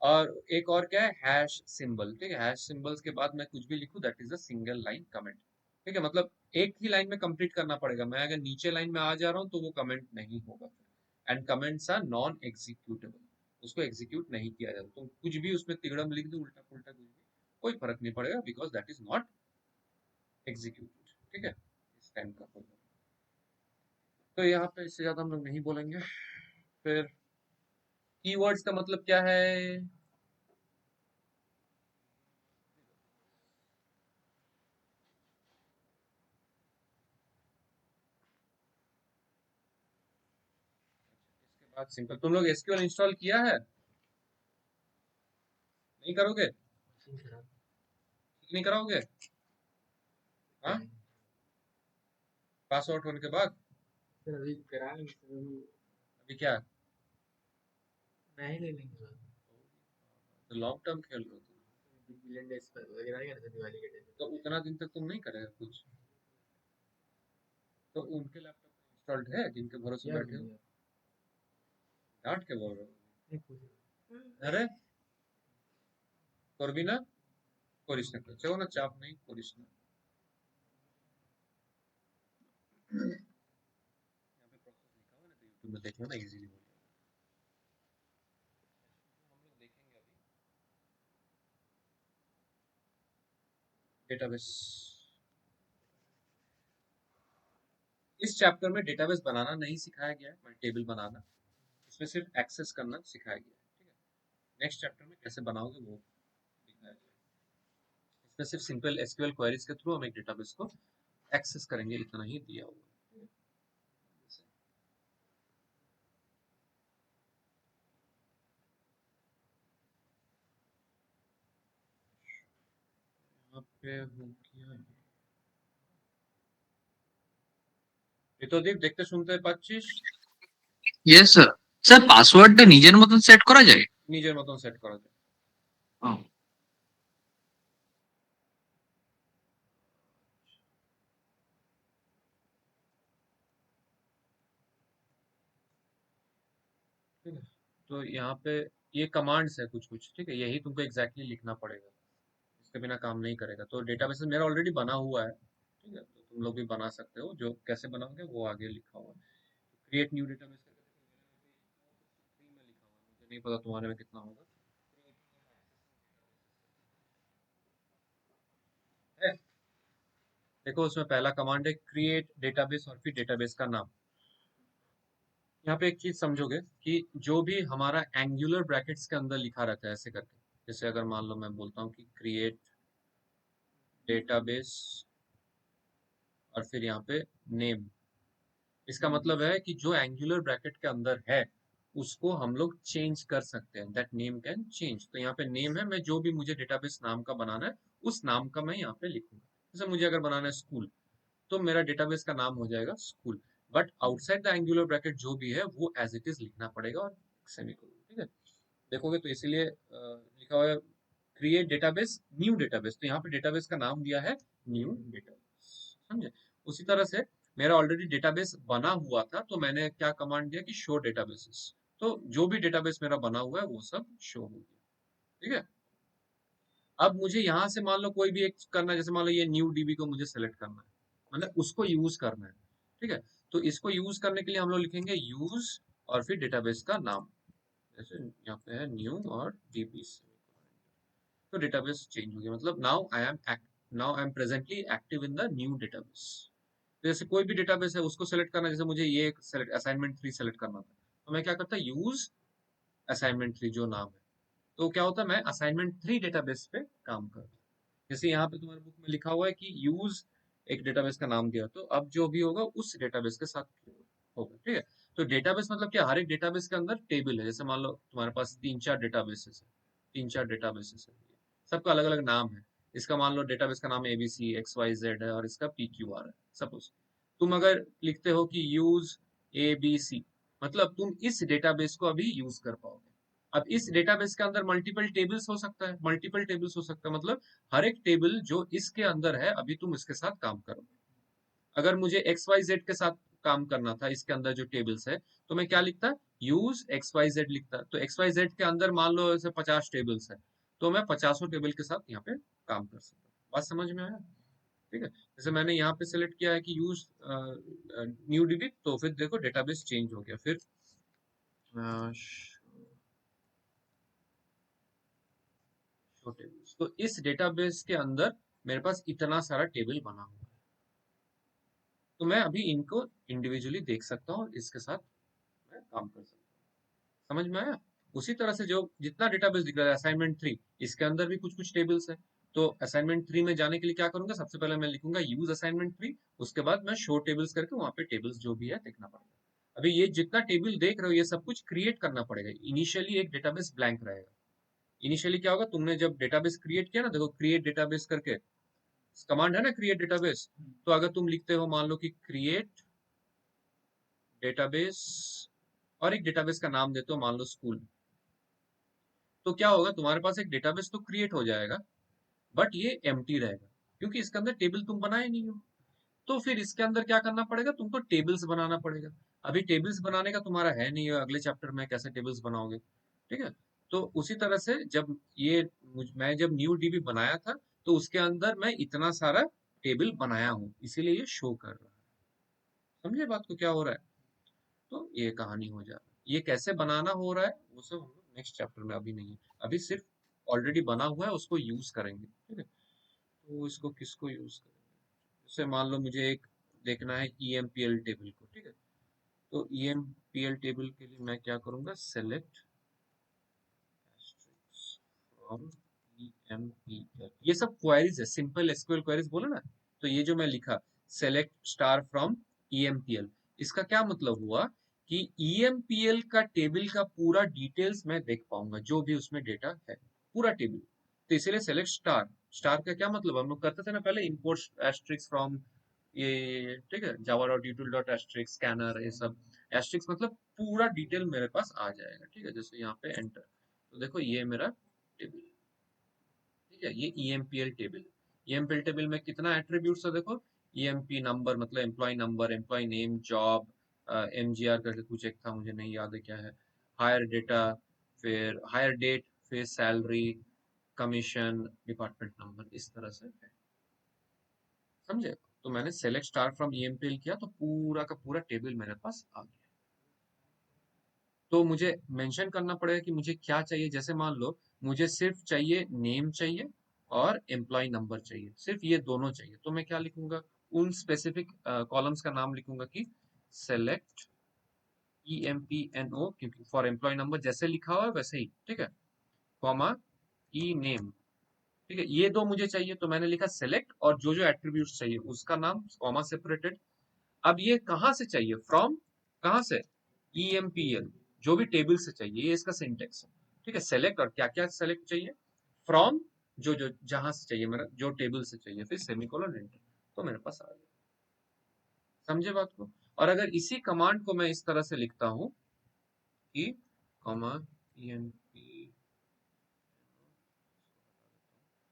और एक और क्या है, हैश सिंबल। ठीक है, हैश सिंबल्स के बाद मैं कुछ भी लिखूं that is a single line comment. ठीक है, मतलब एक ही लाइन में कंप्लीट करना पड़ेगा। मैं अगर नीचे लाइन में आ जा रहा हूँ तो वो कमेंट नहीं होगा। And comments are non executable, उसको एग्जीक्यूट नहीं किया जाता। तो कुछ भी उसमें तिगड़म लिख दो, उल्टा पुल्टा कुछ भी, कोई फर्क नहीं पड़ेगा, because that is not executed. ठीक है, इस टाइम का कोई। तो यहाँ पे इससे ज्यादा हम लोग नहीं बोलेंगे। फिर कीवर्ड्स का मतलब क्या है? इसके बाद सिंपल, तुम लोग एसक्यूएल इंस्टॉल किया है? नहीं करोगे? मशीन खराब। ठीक नहीं कराओगे? हाँ, पास आउट होने के बाद? सर अभी कराएंगे सर, अभी अभी क्या? नया ही ले लेंगे सर। तो लॉन्ग टर्म खेल रहे हो तुम। बिग बिलियन डेज पर वगैरह आएगा ना सर, दिवाली के टाइम तो उतना दिन तक तुम नहीं करेगा कुछ। तो उनके लैपटॉप इंस्टॉल्ड है जिनके भरोसे किया बैठे हो? नहीं डांट के बोल रहे हो? नहीं पूछ रहा। अरे করবি না? করিস না, চলো না, চাপ নেই, করিস না। यहाँ पे प्रोसेस लिखा हुआ है ना, तो यूट्यूब में देख लो ना, इजीली हो जाएगा। डेटाबेस। इस चैप्टर में डेटाबेस बनाना नहीं सिखाया गया है, टेबल बनाना, इसमें सिर्फ एक्सेस करना सिखाया गया है। ठीक है, नेक्स्ट चैप्टर में कैसे बनाओगे वो दिखाया जाएगा। इसमें सिर्फ सिंपल एसक्यूएल क्वेरीज के थ्रू हम एक डेटाबेस को एक्सेस करेंगे, इतना ही दिया हुआ है। यहाँ पे हो गया ये तो देख देखते सुनते 25 ইয়েস স্যার। স্যার পাসওয়ার্ডটা নিজের মতন সেট করা যায়? নিজের মতন সেট করা যায়। ও, ठीक है, तो यहाँ पे ये कमांड्स है कुछ कुछ, ठीक है, यही तुमको एग्जैक्टली लिखना पड़ेगा, इसके बिना काम नहीं करेगा। तो डेटाबेस मेरा ऑलरेडी बना हुआ है, ठीक है, तो तुम लोग भी बना सकते हो, जो कैसे बनाओगे वो आगे लिखा हुआ है। क्रिएट न्यू डेटाबेस में लिखा हुआ है, मुझे नहीं पता तुम्हारे में कितना होगा है। देखो उसमें पहला कमांड है क्रिएट डेटाबेस और फिर डेटाबेस का नाम। यहाँ पे एक चीज समझोगे कि जो भी हमारा एंगुलर ब्रैकेट्स के अंदर लिखा रहता है ऐसे करके, जैसे अगर मान लो मैं बोलता हूँ कि क्रिएट डेटाबेस और फिर यहाँ पे नेम, इसका मतलब है कि जो एंगुलर ब्रैकेट के अंदर है उसको हम लोग चेंज कर सकते हैं, दैट नेम कैन चेंज। तो यहाँ पे नेम है, मैं जो भी मुझे डेटाबेस नाम का बनाना है उस नाम का मैं यहाँ पे लिखूंगा। जैसे मुझे अगर बनाना है स्कूल, तो मेरा डेटाबेस का नाम हो जाएगा school, but outside the angular bracket जो भी है वो एज इट इज लिखना पड़ेगा और सेमीकोलन। ठीक है, देखोगे तो इसीलिए लिखा हुआ है क्रिएट डेटाबेस न्यू डेटाबेस, तो यहाँ पे डेटाबेस का नाम दिया है न्यू डेटाबेस, समझे। उसी तरह से मेरा ऑलरेडी डेटाबेस बना हुआ था, तो मैंने क्या कमांड दिया कि शो डेटाबेसेस, तो जो भी डेटाबेस मेरा बना हुआ है वो सब शो हो गया। ठीक है, अब मुझे यहाँ से मान लो कोई भी एक करना है, जैसे मान लो ये न्यू डीबी को मुझे सेलेक्ट करना है, मतलब उसको यूज करना है। ठीक है, तो इसको यूज करने के लिए हम लोग लिखेंगे यूज और फिर डेटाबेस का नाम, जैसे यहाँ पे है न्यू और डीबी, तो डेटाबेस चेंज हो गया, मतलब now I am presently active in the new database. जैसे कोई भी डेटाबेस है उसको सेलेक्ट करना, जैसे मुझे ये सेलेक्ट असाइनमेंट 3 सेलेक्ट करना था, तो मैं क्या करता यूज असाइनमेंट 3 जो नाम है, तो क्या होता है मैं असाइनमेंट 3 डेटाबेस पे काम करता। जैसे यहाँ पे तुम्हारे बुक में लिखा हुआ है कि यूज एक डेटाबेस का नाम दिया, तो अब जो भी होगा उस डेटाबेस के साथ होगा। ठीक है, तो डेटाबेस मतलब क्या, हर एक डेटाबेस के अंदर टेबल है, जैसे मान लो तुम्हारे पास 3-4 डेटाबेसेस है, 3-4 डेटाबेसेस है, सबका अलग अलग नाम है। इसका मान लो डेटाबेस का नाम एबीसी XYZ है और इसका PQR है सपोज। तुम अगर लिखते हो कि यूज ABC, मतलब तुम इस डेटाबेस को अभी यूज कर पाओगे। अब इस डेटाबेस के अंदर मल्टीपल टेबल्स हो सकता है, मल्टीपल टेबल्स हो सकता है, मतलब हर एक टेबल जो इसके अंदर है अभी तुम इसके साथ काम करोगे। अगर मुझे XYZ के साथ काम करना था इसके अंदर जो टेबल्स है, तो मैं क्या लिखता, यूज XYZ लिखता। तो XYZ के अंदर मान लो ऐसे 50 टेबल्स है, तो मैं 50 टेबल के साथ यहाँ पे काम कर सकता हूँ। बात समझ में आया? ठीक है, जैसे मैंने यहाँ पे सिलेक्ट किया है कि यूज न्यू डीबी, तो फिर देखो डेटाबेस चेंज हो गया। फिर शो टेबल्स, तो इस डेटाबेस के अंदर मेरे पास इतना सारा टेबल बना हुआ है, तो मैं अभी इनको इंडिविजुअली देख सकता हूँ, इसके साथ मैं काम कर सकता हूँ। समझ में आया? उसी तरह से जो जितना डेटाबेस दिख रहा है असाइनमेंट 3, इसके अंदर भी कुछ कुछ टेबल्स है। तो असाइनमेंट 3 में जाने के लिए क्या करूंगा, सबसे पहले मैं लिखूंगा यूज असाइनमेंट 3, उसके बाद मैं शो टेबल्स करके वहां पे टेबल्स जो भी है देखना पड़ेगा। अभी ये जितना टेबल देख रहे हो ये सब कुछ क्रिएट करना पड़ेगा, इनिशियली एक डेटाबेस ब्लैंक रहेगा। इनिशियली क्या होगा, तुमने जब डेटाबेस क्रिएट किया ना, देखो क्रिएट डेटाबेस करके कमांड है ना, क्रिएट डेटाबेस, तो अगर तुम लिखते हो मान लो कि क्रिएट डेटाबेस और एक डेटाबेस का नाम देते हो मान लो स्कूल, तो क्या होगा, तुम्हारे पास एक डेटाबेस तो क्रिएट हो जाएगा, बट ये एम्प्टी रहेगा, क्योंकि इसके अंदर टेबल तुम बनाए नहीं हो। तो फिर इसके अंदर क्या करना पड़ेगा, तुमको टेबल्स बनाना पड़ेगा। अभी टेबल्स बनाने का तुम्हारा है नहीं है, अगले चैप्टर में कैसे टेबल्स बनाओगे। ठीक है, तो उसी तरह से जब ये मैं जब न्यू डीबी बनाया था, तो उसके अंदर मैं इतना सारा टेबल बनाया हूँ, इसीलिए ये शो कर रहा है। समझे बात को क्या हो रहा है? तो ये कहानी हो जा रहा है, ये कैसे बनाना हो रहा है वो सब हम लोग नेक्स्ट चैप्टर में, अभी नहीं है, अभी सिर्फ ऑलरेडी बना हुआ है उसको यूज करेंगे। ठीक है, तो इसको किसको यूज करेंगे? जैसे मान लो मुझे एक देखना है EMPL टेबल को, ठीक है। तो EMPL टेबल के लिए मैं क्या करूंगा, सेलेक्ट फ्रॉम EMPL। ये सब क्वेरीज है, सिंपल एसक्यूएल क्वेरीज बोले ना। तो ये जो मैं लिखा सेलेक्ट स्टार फ्रॉम EMPL, इसका क्या मतलब हुआ कि EMPL का टेबल का पूरा डिटेल्स मैं देख पाऊंगा, जो भी उसमें डेटा है, पूरा टेबल। तो इसीलिए सेलेक्ट स्टार। स्टार का क्या मतलब, हम लोग करते थे ना पहले, इंपोर्ट एस्ट्रिक्स फ्रॉम ये ठीक है, Java dot util dot asterisk scanner, ये सब एस्ट्रिक्स मतलब पूरा डिटेल मेरे पास आ जाएगा, ठीक है। जैसे यहाँ पे एंटर, तो देखो ये मेरा टेबल, ठीक है। ये EMPL टेबल, EMPL टेबल में कितना एट्रीब्यूट्स है देखो। EMP नंबर मतलब employee number, employee name, job, MGR करके कुछ एक था, मुझे नहीं याद है क्या है, हायर डेटा, फिर हायर डेट, फिर सैलरी, कमीशन, डिपार्टमेंट नंबर, इस तरह से है, समझे। तो मैंने सेलेक्ट स्टार फ्रॉम EMPL किया तो पूरा का पूरा टेबल मेरे पास आ गया। तो मुझे मेंशन करना पड़ेगा कि मुझे क्या चाहिए। जैसे मान लो मुझे सिर्फ चाहिए नेम चाहिए और एम्प्लॉय नंबर चाहिए, सिर्फ ये दोनों चाहिए। तो मैं क्या लिखूंगा, उन स्पेसिफिक कॉलम्स का नाम लिखूंगा कि सेलेक्ट EMPNO, क्योंकि फॉर एम्प्लॉय नंबर जैसे लिखा हुआ है वैसे ही, ठीक है, कॉमा ई नेम, ठीक है। ये दो मुझे चाहिए तो मैंने लिखा सेलेक्ट, और जो जो एट्रीब्यूट्स चाहिए उसका नाम कॉमा सेपरेटेड। अब ये कहाँ से चाहिए, फ्रॉम, कहाँ से, EMPL, जो भी टेबल से चाहिए, ये इसका सिंटेक्स है, ठीक है। सेलेक्ट, और क्या क्या सेलेक्ट चाहिए, फ्रॉम, जो जो जहां से चाहिए मेरा, जो टेबल से चाहिए, फिर सेमीकोलन एंटर, तो मेरे पास आ गया। समझे बात को। और अगर इसी कमांड को मैं इस तरह से लिखता हूं कि कॉमा EMP,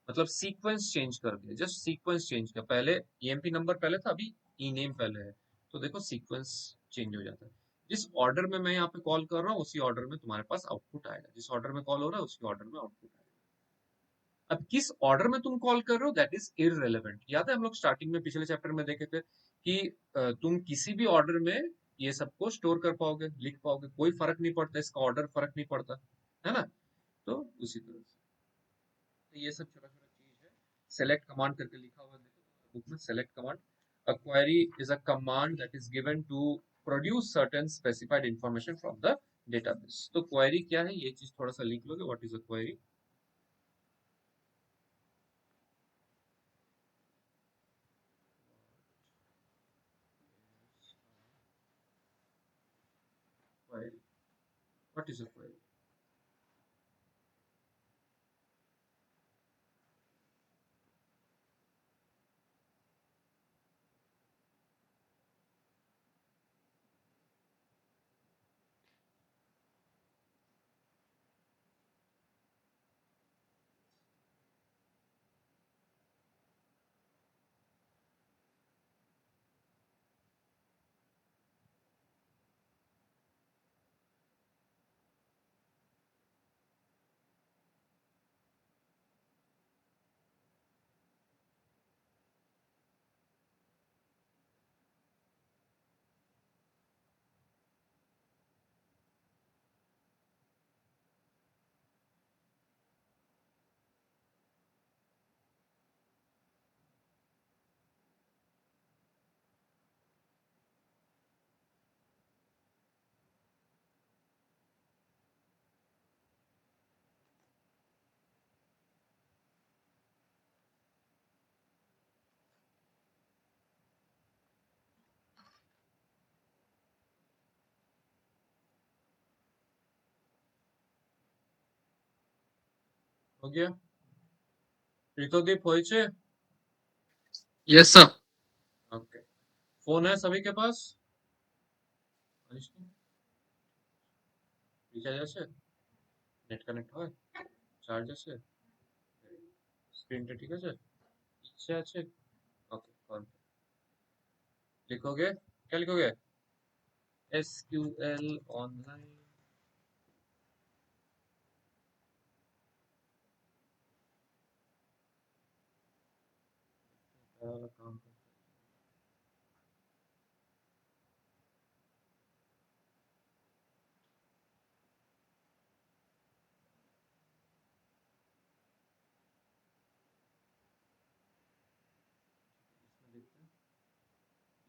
मतलब सीक्वेंस चेंज कर दिया, जस्ट सीक्वेंस चेंज किया, पहले EMP नंबर पहले था, अभी ई नेम पहले है, तो देखो सीक्वेंस चेंज हो जाता है। जिस ऑर्डर में मैं यहाँ पे कॉल कर रहा हूँ उसी ऑर्डर में तुम्हारे पास आउटपुट आएगा, जिस ऑर्डर में कॉल हो रहा है उसी ऑर्डर में आउटपुट आएगा। अब किस ऑर्डर में तुम कॉल कर रहे हो दैट इज इररेलेवेंट। याद है हम लोग स्टार्टिंग में पिछले चैप्टर में देखे थे कि तुम किसी भी ऑर्डर में ये सबको स्टोर कर पाओगे, लिख पाओगे, कोई फर्क नहीं पड़ता, इसका ऑर्डर फर्क नहीं पड़ता, है ना। तो उसी तरह से, तो ये सब छोटा छोटा चीज है। सेलेक्ट कमांड करके लिखा हुआ है देखो बुक में, select command. A query is a command that is given to produce certain specified information from the database। तो query क्या है, ये चीज थोड़ा सा लिख लोगे, what is a query। Query, what is a query। हो गया, ऋतुदीप होइचे। Yes sir. ओके, फोन है सभी के पास, রিচার্জ আছে, নেট কানেক্ট হয়, চার্জ আছে, স্ক্রিনটা ঠিক আছে, ইচ্ছে আছে। ओके, कौन लिखोगे, क्या लिखोगे, SQL ऑनलाइन काम।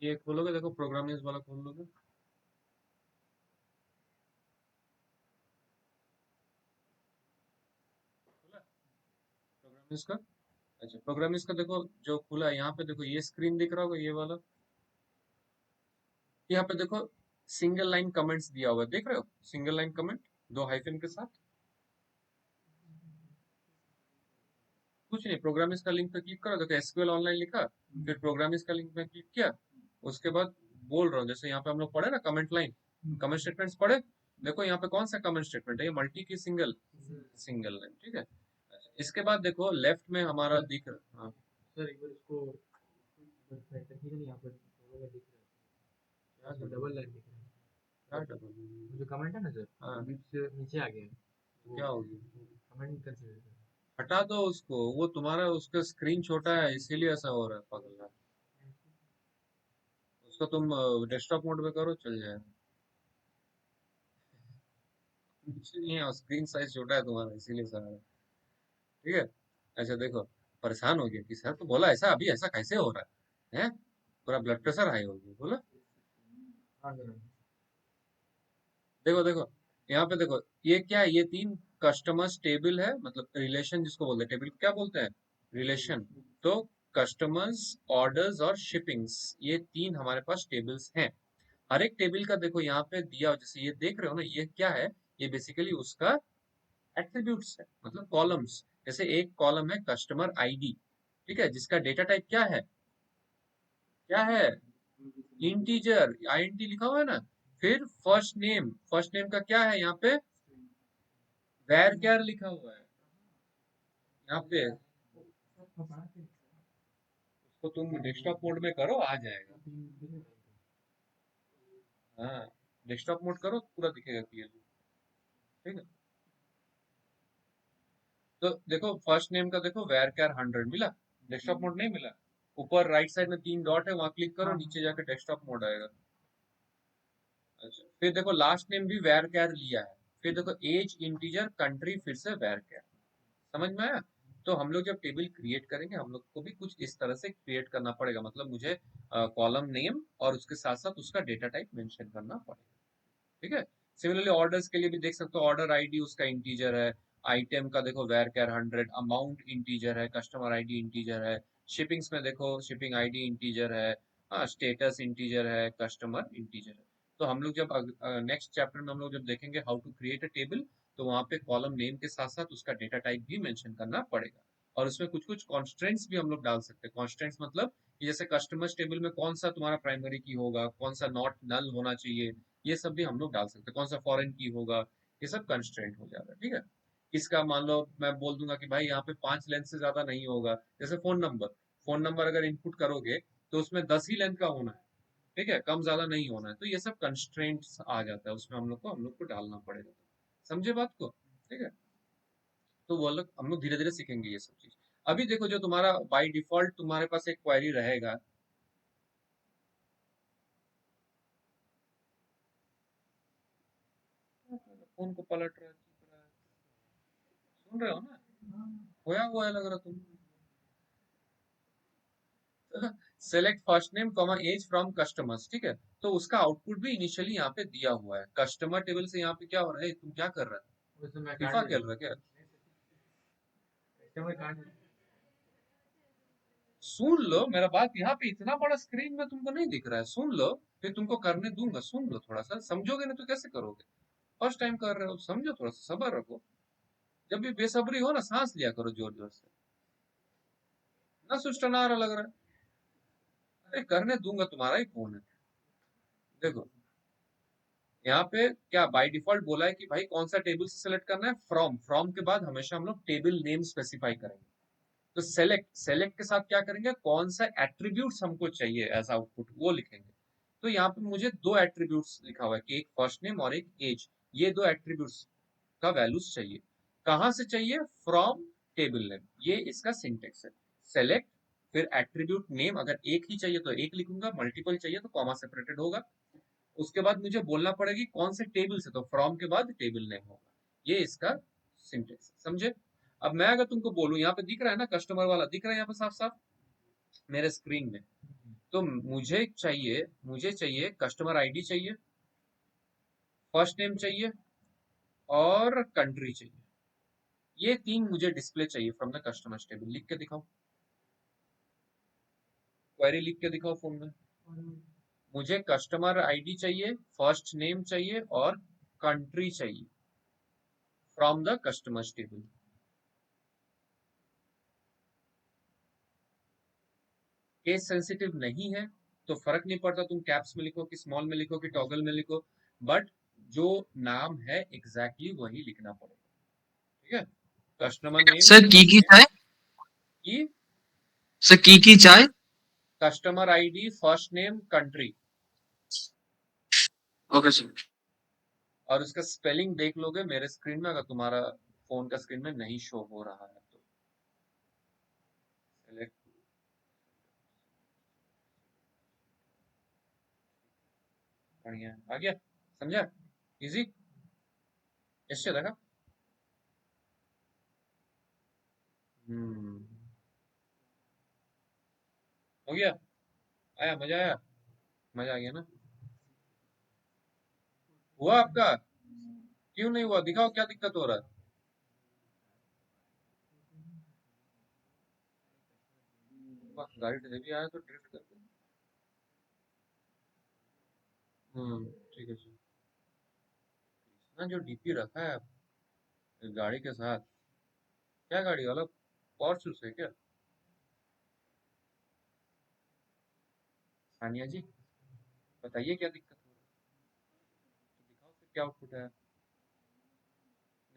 ये खोलोगे, देखो प्रोग्रामिंग वाला खोल लोगे, खोला प्रोग्रामिंग का। अच्छा, प्रोग्रामिंग का देखो जो खुला है यहाँ पे, देखो ये स्क्रीन दिख रहा होगा, ये वाला। यहाँ पे देखो सिंगल लाइन कमेंट्स दिया हुआ है, देख रहे हो? सिंगल लाइन कमेंट 2 हाइफन के साथ। कुछ नहीं, प्रोग्रामिंग का लिंक पे क्लिक करो, देखो एसक्यूएल ऑनलाइन लिखा, फिर प्रोग्रामिंग का लिंक पे क्लिक किया। उसके बाद बोल रहा हूँ, जैसे यहाँ पे हम लोग पढ़े ना कमेंट लाइन, कमेंट स्टेटमेंट्स पढ़े। देखो यहाँ पे कौन सा कमेंट स्टेटमेंट है, ये मल्टी की सिंगल, सिंगल लाइन, ठीक है। अच्छा, इसके बाद देखो लेफ्ट में हमारा दिख रहा, हाँ सर एक बार इसको टेक्निकली यहाँ पर डबल दिख रहा है, क्या डबल लाइन दिख रहा है, क्या डबल, जो कमेंट है ना सर, हाँ बीच से नीचे आ गया है, तो क्या होगी, कमेंट कंसीडर कर। हटा दो उसको, वो तुम्हारा उसका स्क्रीन छोटा है इसीलिए ऐसा हो रहा है पगला। उसको तुम डेस्कटॉप मोड में करो, चल जाएगा। कुछ नहीं है, स्क्रीन साइज छोटा है तुम्हारा इसीलिए सर, ठीक है। अच्छा देखो, परेशान हो गया कि सर तो बोला ऐसा, अभी ऐसा कैसे हो रहा है, हैं? पूरा ब्लड प्रेशर हाई हो गया, बोला। हाँ सर। देखो देखो यहाँ पे देखो, ये क्या है, ये 3 कस्टमर्स टेबल है, मतलब रिलेशन जिसको बोलते हैं, टेबल को क्या बोलते हैं, रिलेशन। तो कस्टमर्स, ऑर्डर्स और शिपिंग्स, ये 3 हमारे पास टेबल्स हैं। हर एक टेबल का देखो यहाँ पे दिया हो, जैसे ये देख रहे हो ना, ये क्या है, ये बेसिकली उसका एट्रीब्यूट्स है, मतलब कॉलम्स। जैसे एक कॉलम है कस्टमर आईडी, ठीक है, जिसका डेटा टाइप क्या है, क्या है, इंटीजर, आईएनटी लिखा हुआ है ना। फिर फर्स्ट नेम, फर्स्ट नेम का क्या है यहाँ पे, वैर कैर लिखा हुआ है यहाँ पे। उसको तुम डेस्कटॉप मोड में करो, आ जाएगा। हाँ, डेस्कटॉप मोड करो, पूरा दिखेगा क्लियरली, ठीक है। तो देखो फर्स्ट नेम का देखो वैर कैर 100 मिला, डेस्कटॉप मोड नहीं मिला। ऊपर राइट साइड में 3 डॉट है, वहां क्लिक करो, नीचे जाके डेस्कटॉप मोड आएगा। अच्छा, फिर देखो लास्ट नेम भी वैर कैर लिया है। फिर देखो एज, इंटीजर, कंट्री, फिर से वैर कैर। समझ में आया? तो हम लोग जब टेबल क्रिएट करेंगे, हम लोग को भी कुछ इस तरह से क्रिएट करना पड़ेगा, मतलब मुझे कॉलम नेम और उसके साथ साथ उसका डेटा टाइप मेंशन करना पड़ेगा, ठीक है। सिमिलरली ऑर्डर्स के लिए भी देख सकते हो, ऑर्डर आईडी उसका इंटीजर है, आइटम का देखो वेर कैर 100, अमाउंट इंटीजर है, कस्टमर आईडी इंटीजर है, शिपिंग्स में देखो शिपिंग आईडी इंटीजर है, हाँ स्टेटस इंटीजर है, कस्टमर इंटीजर है। तो हम लोग जब नेक्स्ट चैप्टर में हम लोग जब देखेंगे how to create a table, तो वहाँ पे कॉलम नेम के साथ साथ उसका डेटा टाइप भी मेंशन करना पड़ेगा। और उसमें कुछ कुछ कॉन्स्ट्रेंट्स भी हम लोग डाल सकते हैं। कॉन्स्ट्रेंट्स मतलब कि जैसे कस्टमर्स टेबल में कौन सा तुम्हारा प्राइमरी की होगा, कौन सा नॉट नल होना चाहिए, ये सब भी हम लोग डाल सकते हैं। कौन सा फॉरेन की होगा, ये सब कंस्ट्रेंट हो जाएगा, ठीक है। इसका मान लो मैं बोल दूंगा कि भाई यहाँ पे 5 लेंथ से ज्यादा नहीं होगा, जैसे फोन नंबर, फोन नंबर अगर इनपुट करोगे तो उसमें 10 ही लेंथ का होना है, ठीक है, कम ज्यादा नहीं होना है। तो ये सब कंस्ट्रेंट्स आ जाता है उसमें, हम लोग को डालना पड़ेगा। समझे बात को, ठीक है। तो वो लोग हम लोग धीरे धीरे सीखेंगे ये सब चीज। अभी देखो जो तुम्हारा बाय डिफॉल्ट तुम्हारे पास एक क्वेरी रहेगा, फोन को पलट रहा है, चीख रहा है, सुन रहे हो ना, खोया हुआ है लग रहा तुम। Select first name comma as from customers, ठीक है। तो उसका आउटपुट भी इनिशियली यहाँ पे दिया हुआ है, कस्टमर टेबल से। यहाँ पे क्या हो रहा है, तुम क्या कर रहा है, उसमें मैं फीफा काट खेल देता रहा है क्या? कस्टमर काट देता। सुन लो मेरा बात, यहाँ पे इतना बड़ा स्क्रीन में तुमको नहीं दिख रहा है, सुन लो। फिर तुमको करने दूंगा, सुन लो थोड़ा सा, समझोगे नहीं तो कैसे करोगे? फर्स्ट टाइम कर रहे हो, समझो, थोड़ा सा सब्र रखो। जब भी बेसब्री हो ना, सांस लिया करो जोर जोर से, ना सुस्टना रहा लग रहा है। अरे करने दूंगा, तुम्हारा ही फोन है। देखो यहाँ पे क्या बाय डिफॉल्ट बोला है कि भाई कौन सा टेबल से सेलेक्ट करना है, फ्रॉम, फ्रॉम के बाद हमेशा हम लोग टेबल नेम स्पेसिफाई करेंगे। तो सेलेक्ट, सेलेक्ट के साथ क्या करेंगे, कौन सा एट्रीब्यूट्स हमको चाहिए एज आउटपुट वो लिखेंगे। तो यहाँ पे मुझे 2 एट्रीब्यूट्स लिखा हुआ है कि एक फर्स्ट नेम और एक एज, ये 2 एट्रीब्यूट्स का वैल्यूज चाहिए। कहाँ से चाहिए, फ्रॉम टेबल नेम, ये इसका सिंटेक्स है। सेलेक्ट, फिर एट्रीब्यूट नेम, अगर एक ही चाहिए तो एक लिखूंगा, मल्टीपल चाहिए तो कॉमा सेपरेटेड होगा। उसके बाद मुझे बोलना पड़ेगी कौन से टेबल से, तो फ्रॉम के बाद टेबल नेम होगा। ये इसका सिंटेक्स, समझे? अब मैं अगर तुमको बोलूं, यहाँ पे दिख रहा है ना कस्टमर वाला, दिख रहा है यहाँ पे साफ साफ मेरे स्क्रीन में। तो मुझे चाहिए कस्टमर आईडी चाहिए, फर्स्ट नेम चाहिए और कंट्री चाहिए। ये 3 मुझे डिस्प्ले चाहिए फ्रॉम द कस्टमर्स टेबल। लिख के दिखाओ, क्वेरी लिख के दिखाओ फोन में। मुझे कस्टमर आईडी चाहिए, फर्स्ट नेम चाहिए और कंट्री चाहिए from the customers table. Case sensitive नहीं है तो फर्क नहीं पड़ता तुम कैप्स में लिखो कि स्मॉल में लिखो कि टॉगल में लिखो, बट जो नाम है एग्जैक्टली वही लिखना पड़ेगा। ठीक है, कस्टमर नेम, सर की चाय, की सर की चाय। Customer ID, first name, country, okay sir. और उसका स्पेलिंग देख लोगे मेरे स्क्रीन में, अगर तुम्हारा फोन का स्क्रीन में नहीं शो हो रहा है तो। Select, बढ़िया आ गया, समझा, इजी, ऐसे देखा। हम्म, हो गया, आया, मजा आया, मजा आ गया ना। हुआ आपका? क्यों नहीं हुआ, दिखाओ क्या दिक्कत हो रहा है। वाह, गाड़ी हेवी आया तो ड्रिफ्ट कर दे। ठीक है जी। ना जो डीपी रखा है गाड़ी के साथ, क्या गाड़ी वाला, फॉर्च्यूनर है क्या? सानिया जी बताइए क्या दिक्कत हो रही है, तो दिखाओ फिर क्या आउटपुट है।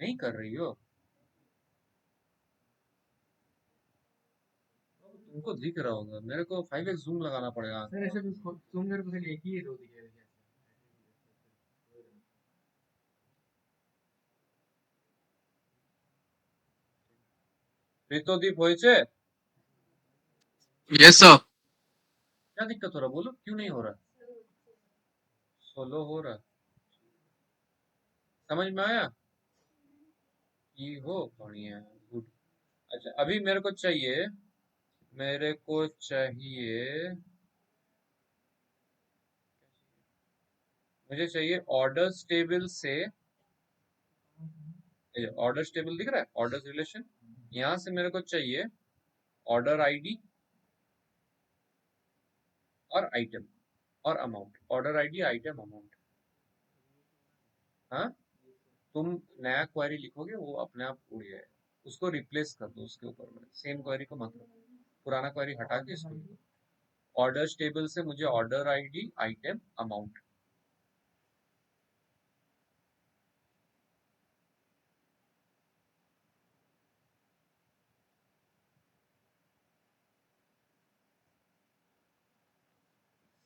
नहीं कर रही हो? अब तुमको दिख रहा होगा, मेरे को 5x जूम लगाना पड़ेगा आंख सर में। ऐसे तुम मेरे को सिर्फ एक ही रो दिखे कैसे? ऋतुदीप होइचे, यस सर। क्या दिक्कत हो रहा है बोलो, क्यों नहीं हो रहा? सोलो हो रहा है, समझ में आया? ये हो बढ़िया, गुड। अच्छा अभी मेरे को चाहिए मुझे चाहिए ऑर्डर्स टेबल से, ऑर्डर्स टेबल दिख रहा है, ऑर्डर्स रिलेशन, यहाँ से मेरे को चाहिए ऑर्डर आईडी और आइटम और amount, order ID, item, amount. हाँ, तुम नया क्वेरी लिखोगे वो अपने आप उड़ जाएगा, उसको रिप्लेस कर दो उसके ऊपर में, सेम क्वेरी को मत रखो, पुराना क्वेरी हटा के इसको लिखो। ऑर्डर्स टेबल से मुझे order ID, item, amount.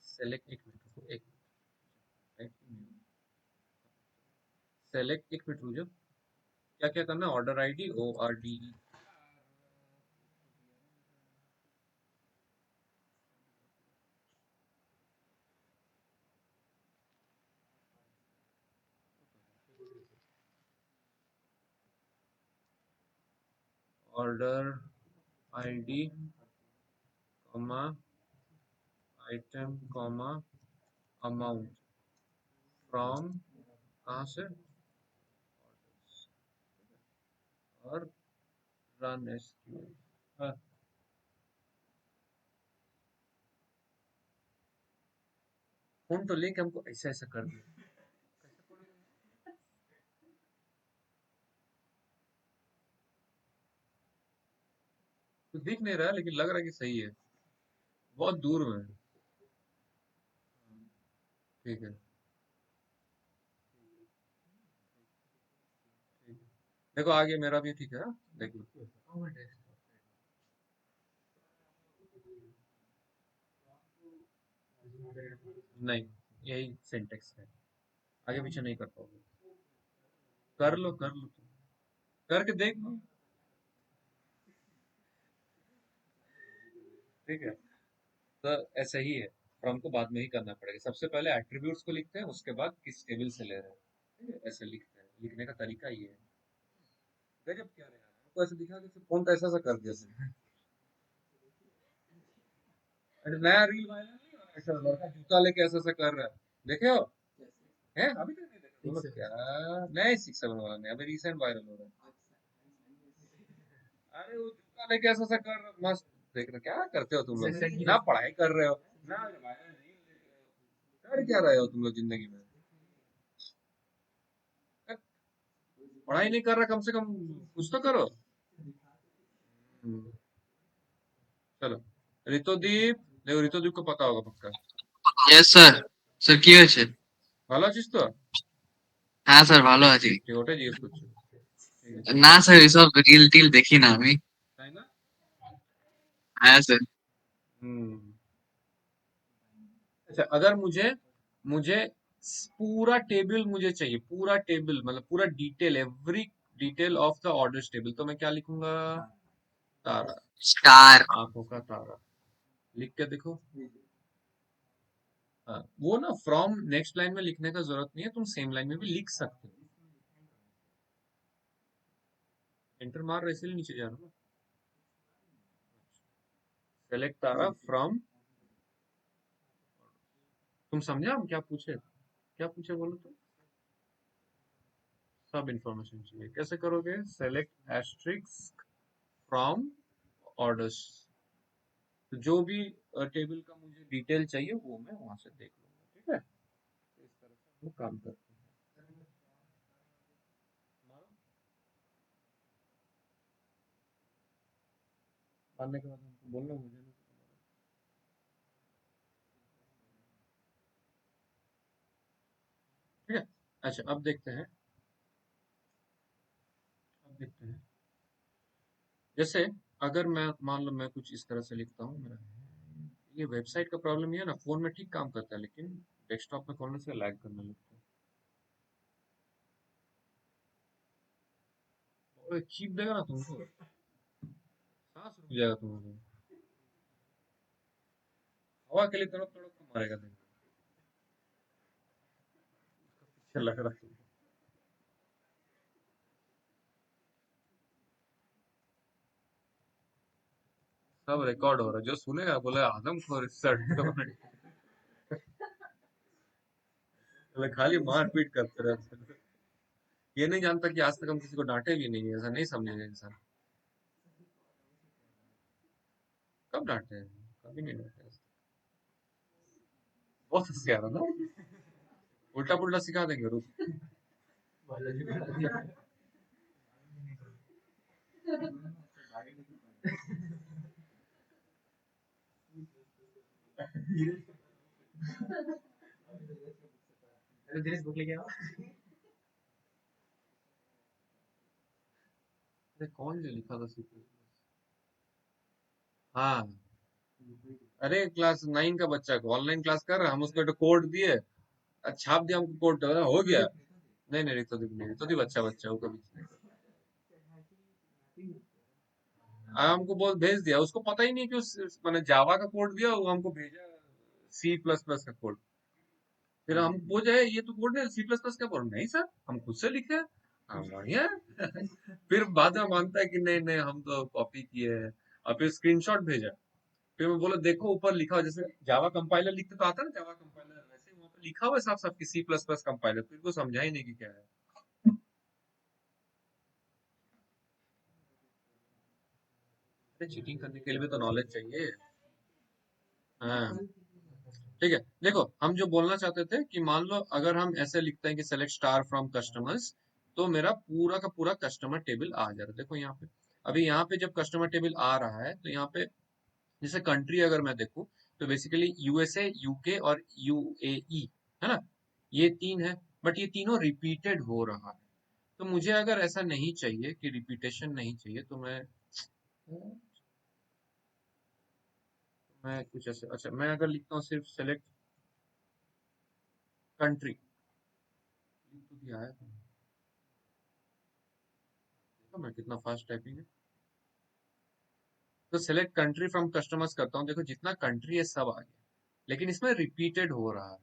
Select, एक मिनट रुको, एक मिनट, सेलेक्ट, एक मिनट रुक जाओ। क्या क्या करना है, order ID, ORDE, order ID comma item comma amount from, कहाँ से, और रन एसक्यूएल। हाँ, फोन तो लेके हमको ऐसा ऐसा कर दिया, तो दिख नहीं रहा है, लेकिन लग रहा है कि सही है, बहुत दूर में है। ठीक है, ठीक है, देखो आगे मेरा भी ठीक है, हाँ? देख लो, नहीं, यही सिंटेक्स है, आगे पीछे नहीं कर पाओगे। कर लो तुम, करके देख लो। ठीक है, तो ऐसा ही है, फ्रॉम को बाद में ही करना पड़ेगा, सबसे पहले एट्रीब्यूट्स को लिखते हैं, उसके बाद किस टेबल से ले रहे हैं। ठीक है, ऐसे लिखते हैं, लिखने का तरीका ये है। गजब क्या रहा है, हमको ऐसे दिखा कि फोन तो ऐसा ऐसा कर दिया इसने। अरे नया रील वायरल नहीं हो रहा है, ऐसा लड़का जूता लेके ऐसा ऐसा कर रहा है, देखे हो? है अभी तक नहीं देखा? बोलो क्या नया 6-7 वाला नहीं, अभी रिसेंट वायरल हो रहा है। अरे वो जूता लेके ऐसा ऐसा कर रहा है, मस्त देख रहे, क्या करते हो तुम लोग? ना पढ़ाई कर रहे हो, ना वायरल रील देख रहे हो, कर क्या रहे हो तुम लोग जिंदगी में? पढ़ाई नहीं कर रहा, कम से कम कुछ तो करो। हम्म, चलो ऋतुदीप, देखो ऋतुदीप को पता होगा पक्का। Yes sir. স্যার কি হয়েছে? ভালো আছিস তো? হ্যাঁ স্যার, ভালো আছি। ঠিক ওটাই জিজ্ঞেস করছি। ঠিক আছে, না স্যার, এসব রিল টিল দেখি না আমি। তাই না? হ্যাঁ স্যার। हम्म। अच्छा अगर मुझे मुझे पूरा टेबल मुझे चाहिए, पूरा टेबल मतलब पूरा detail, every detail of the orders table, तो मैं क्या लिखूंगा? तारा, স্টার। आंखों का तारा। लिख के देखो। हाँ, वो ना फ्रॉम नेक्स्ट लाइन में लिखने का जरूरत नहीं है, तुम सेम लाइन में भी लिख सकते हो। एंटर मार रहे इसलिए नीचे जा रहा हूँ। सेलेक्ट तारा फ्रॉम, तुम समझा हम क्या पूछे? क्या पूछे बोलो तो? सब इंफॉर्मेशन चाहिए, कैसे करोगे? सेलेक्ट एस्ट्रिक्स फ्रॉम ऑर्डर्स, तो जो भी टेबल का मुझे डिटेल चाहिए वो मैं वहां से देख लूंगा, ठीक है? तो इस तरह से हम लोग काम करते हैं। मानो, मानने के बाद हमको बोलना, मुझे नहीं पता। ठीक है, अच्छा अब देखते हैं, अब देखते हैं। जैसे अगर मैं मान लो मैं कुछ इस तरह से लिखता हूँ, मेरा ये वेबसाइट का प्रॉब्लम ये है ना, फोन में ठीक काम करता है लेकिन डेस्कटॉप में खोलने से लैग करने लगता है। और खींच देगा ना तुमको, सांस रुक जाएगा तुम्हारा, हवा के लिए तड़प तड़प के मारेगा तुमको, पीछे लग रहा है। सब रिकॉर्ड हो रहा है, जो सुनेगा बोले आदमखोर सर। खाली मारपीट करते रहते हैं। ये नहीं जानता कि आज तक हम किसी को डांटे भी नहीं है, ऐसा नहीं समझेगा इंसान। कब डांटे हैं? कभी नहीं डांटे आज तक। बहुत होशियार है ना, उल्टा पुल्टा सिखा देंगे, रुक। दिनेश बुक लेके आओ। अरे कौन जो लिखा था सीपी? हाँ, अरे क्लास 9 का बच्चा को ऑनलाइन क्लास कर रहा है, हम उसको तो कोड दिए, छाप दिया हमको, कोड हो गया। नहीं नहीं, तो नहीं, तो बच्चा बच्चा वो कभी हमको बोल भेज दिया, उसको पता ही नहीं कि उस मैंने जावा का कोड दिया, वो हमको भेजा C++ का कोड। फिर हम वो जो है, ये तो कोड है C++ का कोड नहीं सर, हम खुद से लिखे हैं। हाँ, बढ़िया है। फिर बाद में मानता है कि नहीं नहीं हम तो कॉपी किए हैं, और फिर स्क्रीनशॉट भेजा। फिर मैं बोला देखो ऊपर लिखा हुआ, जैसे जावा कंपाइलर लिखते तो आता है ना जावा कंपाइलर, वैसे वहां पे लिखा हुआ है साफ साफ कि C++ कंपाइलर, फिर को समझा ही नहीं कि क्या है। अरे चीटिंग करने के लिए भी तो नॉलेज चाहिए। हाँ, ठीक है, देखो हम जो बोलना चाहते थे कि मान लो अगर हम ऐसे लिखते हैं कि सेलेक्ट स्टार फ्रॉम कस्टमर्स, तो मेरा पूरा का पूरा कस्टमर टेबल आ जा रहा है। देखो यहाँ पे, अभी यहाँ पे जब कस्टमर टेबल आ रहा है तो यहाँ पे जैसे कंट्री अगर मैं देखूं, तो बेसिकली यूएसए, यूके और यूएई, है ना, ये तीन है, बट ये तीनों रिपीटेड हो रहा है। तो मुझे अगर ऐसा नहीं चाहिए कि रिपीटेशन नहीं चाहिए, तो मैं कुछ ऐसे, अच्छा मैं अगर लिखता हूँ सिर्फ सेलेक्ट कंट्री, लिख तो दिया है, देखो मैं कितना फास्ट टाइपिंग है। तो सेलेक्ट कंट्री फ्रॉम कस्टमर्स करता हूँ, देखो जितना कंट्री है सब आ गया, लेकिन इसमें रिपीटेड हो रहा है।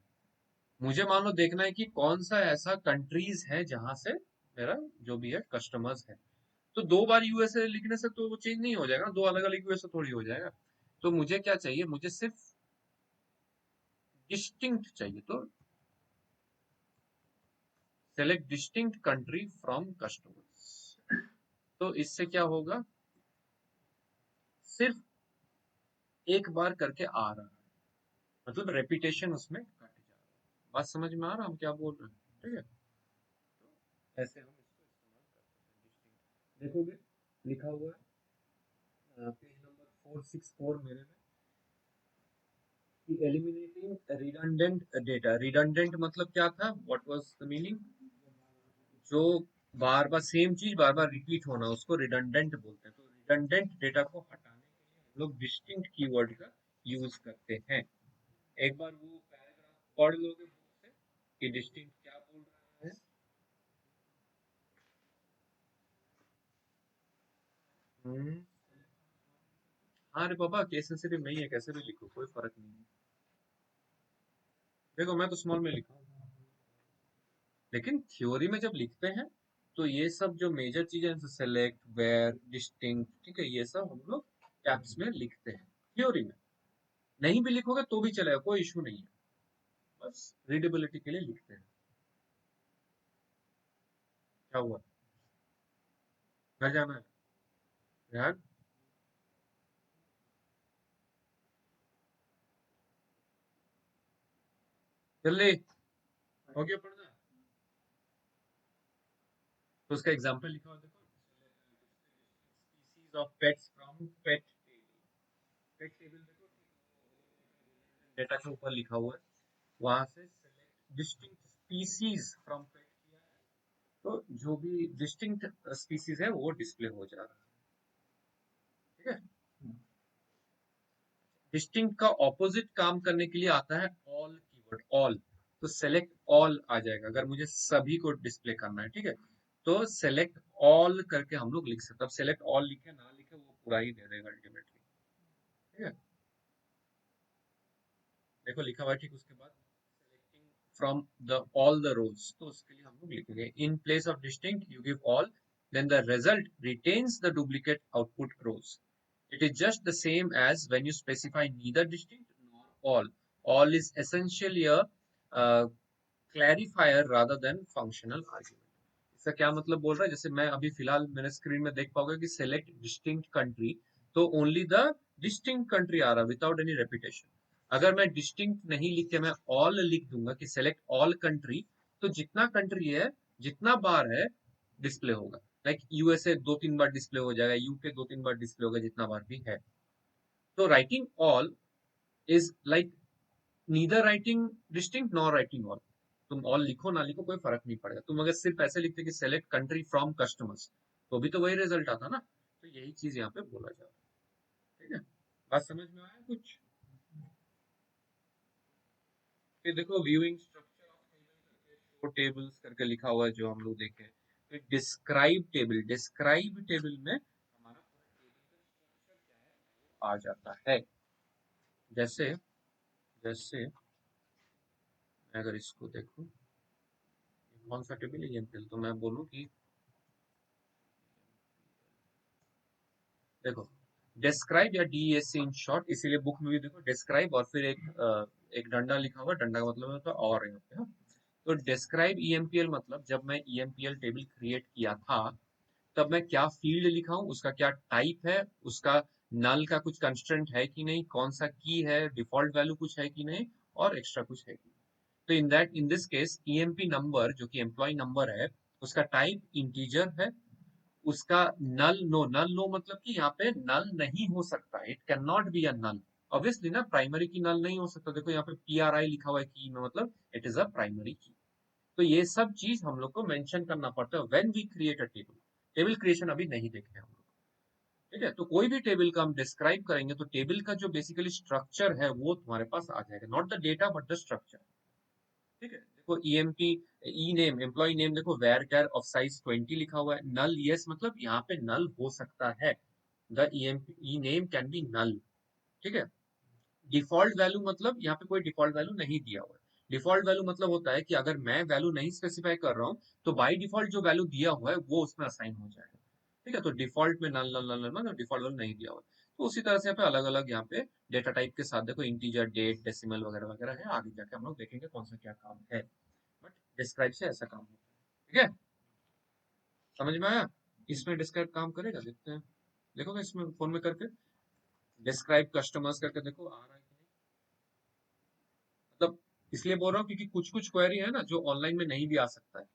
मुझे मान लो देखना है कि कौन सा ऐसा कंट्रीज है जहां से मेरा जो भी है कस्टमर्स है। तो 2 बार यूएसए लिखने से तो वो चेंज नहीं हो जाएगा, दो अलग अलग यूएसए थोड़ी हो जाएगा। तो मुझे क्या चाहिए, मुझे सिर्फ डिस्टिंक्ट चाहिए तो select distinct country from customers. तो इससे क्या होगा, सिर्फ एक बार करके आ रहा है, मतलब रेपिटेशन उसमें कट जा रहा है। बात समझ में आ रहा है हम क्या बोल रहे हैं? ठीक है, तो ऐसे हम इसको इस्तेमाल कर सकते हैं। डिस्टिंक्ट देखोगे लिखा हुआ है पेज नंबर 464 मेरे में कि एलिमिनेटिंग रिडंडेंट डेटा। रिडंडेंट मतलब क्या था, व्हाट वाज द मीनिंग, जो बार बार सेम चीज बार बार रिपीट होना, उसको रिडंडेंट बोलते हैं। तो रिडंडेंट डेटा को हटाने के लिए हम लोग डिस्टिंक्ट कीवर्ड का यूज करते हैं। एक बार वो पैराग्राफ पढ़ लोगे बुक से कि डिस्टिंक्ट क्या बोल रहा है। हम्म, हाँ रे पापा, केस सेंसिटिव नहीं है, कैसे भी लिखो कोई फर्क नहीं है। देखो मैं तो स्मॉल में लिखा हूँ, लेकिन थ्योरी में जब लिखते हैं तो ये सब जो मेजर चीजें हैं, सेलेक्ट, वेयर, डिस्टिंक्ट, ठीक है, ये सब हम लोग कैप्स में लिखते हैं थ्योरी में। नहीं भी लिखोगे तो भी चलेगा, कोई इशू नहीं है, बस रीडेबिलिटी के लिए लिखते हैं। क्या हुआ, घर जाना है यार, जल्दी हो गया पढ़ना। तो उसका एग्जांपल लिखा हुआ देखो, species of pets from pet table. Pet table देखो, डेटा के ऊपर लिखा हुआ है, वहां से सेलेक्ट डिस्टिंक्ट स्पीसीज फ्रॉम पेट किया है, तो जो भी डिस्टिंक्ट स्पीसीज है वो डिस्प्ले हो जा रहा है। ठीक है, डिस्टिंक्ट का ऑपोजिट काम करने के लिए आता है ऑल कीवर्ड, ऑल। तो सेलेक्ट ऑल आ जाएगा अगर मुझे सभी को डिस्प्ले करना है। ठीक है, तो सेलेक्ट ऑल करके हम लोग लिख सकते हैं। अब सेलेक्ट ऑल लिखे ना लिखे वो पूरा ही दे देगा अल्टीमेटली। ठीक है, देखो लिखा हुआ है ठीक, उसके बाद selecting from the all the rows, तो उसके लिए हम लोग लिखेंगे in place of distinct you give all, then the result retains the duplicate output rows. It is just the same as when you specify neither distinct nor all. All is essentially a clarifier rather than functional argument. इसका क्या मतलब बोल रहा है, जैसे मैं अभी फिलहाल मेरे स्क्रीन में देख पाओगे कि सेलेक्ट डिस्टिंक्ट कंट्री, तो ओनली द डिस्टिंक्ट कंट्री आ रहा विदाउट एनी रेपिटेशन। अगर मैं डिस्टिंक्ट नहीं लिख के मैं ऑल लिख दूंगा कि सेलेक्ट ऑल कंट्री, तो जितना कंट्री है, जितना बार है, डिस्प्ले होगा। लाइक यूएसए 2-3 बार डिस्प्ले हो जाएगा, यूके 2-3 बार डिस्प्ले होगा, जितना बार भी है। तो writing all is like neither writing distinct nor writing all. तुम ऑल लिखो ना लिखो कोई फर्क नहीं पड़ेगा। तुम अगर सिर्फ ऐसे लिखते कि सेलेक्ट कंट्री फ्रॉम कस्टमर्स, तो भी तो वही रिजल्ट आता ना। तो यही चीज यहाँ पे बोला जा रहा है। ठीक है, बात समझ में आया कुछ? फिर देखो व्यूइंग स्ट्रक्चर ऑफ टेबल करके, शो टेबल्स करके लिखा हुआ है जो हम लोग देखे। फिर डिस्क्राइब टेबल, डिस्क्राइब टेबल में हमारा पूरा टेबल का स्ट्रक्चर क्या है वो आ जाता है। जैसे जैसे मैं अगर इसको देखूं, कौन सा टेबल है एमपीएल, तो मैं बोलूं कि देखो डिस्क्राइब या डीएससी इन शॉर्ट, इसीलिए बुक में भी देखो डिस्क्राइब और फिर एक डंडा लिखा हुआ, डंडा का मतलब होता है और यहाँ पे। हाँ, तो डिस्क्राइब ईएमपीएल मतलब जब मैं ईएमपीएल टेबल क्रिएट किया था तब मैं क्या फील्ड लिखा हूँ, उसका क्या टाइप है, उसका नल का कुछ कंस्ट्रेंट है कि नहीं, कौन सा की है, डिफॉल्ट वैल्यू कुछ है कि नहीं, और एक्स्ट्रा कुछ है कि नहीं। तो in this case EMP number जो कि एम्प्लॉय नंबर है, उसका टाइप इंटीजर है, उसका नल नो, नल नो मतलब कि यहाँ पे नल नहीं हो सकता, it can not be a null. Obviously ना, प्राइमरी की नल नहीं हो सकता। देखो यहाँ पे पीआरआई लिखा हुआ है की में, मतलब इट इज अ प्राइमरी की। तो ये सब चीज हम लोग को मेंशन करना पड़ता है when we create a table. Table creation अभी नहीं देखे हम लोग। ठीक है, तो कोई भी टेबल का हम डिस्क्राइब करेंगे तो टेबल का जो बेसिकली स्ट्रक्चर है वो तुम्हारे पास आ जाएगा, not the data but the structure. ठीक है, देखो ईएमपी ई नेम, एम्प्लॉय नेम देखो वेर कैर ऑफ साइज 20 लिखा हुआ है। नल यस मतलब यहाँ पे नल हो सकता है, the EMP ename can be null. ठीक है, डिफॉल्ट वैल्यू मतलब यहाँ पे कोई डिफॉल्ट वैल्यू नहीं दिया हुआ है। डिफॉल्ट वैल्यू मतलब होता है कि अगर मैं वैल्यू नहीं स्पेसिफाई कर रहा हूँ तो बाय डिफॉल्ट जो वैल्यू दिया हुआ है वो उसमें असाइन हो जाएगा। ठीक है, तो डिफॉल्ट में नल नल नल मतलब डिफॉल्ट वैल्यू नहीं दिया हुआ है। तो उसी तरह से यहाँ पे अलग अलग यहाँ पे डेटा टाइप के साथ देखो इंटीजर, डेट, डेसिमल वगैरह वगैरह है। आगे जाके हम लोग देखेंगे कौन सा क्या काम है, बट डिस्क्राइब से ऐसा काम होता है। ठीक है, समझ में आया? इसमें डिस्क्राइब काम करेगा, देखते हैं, देखोगे इसमें फोन में करके डिस्क्राइब कस्टमर्स करके देखो आ रहा है कि नहीं। मतलब इसलिए बोल रहा हूँ क्योंकि कुछ कुछ क्वेरी है ना जो ऑनलाइन में नहीं भी आ सकता है।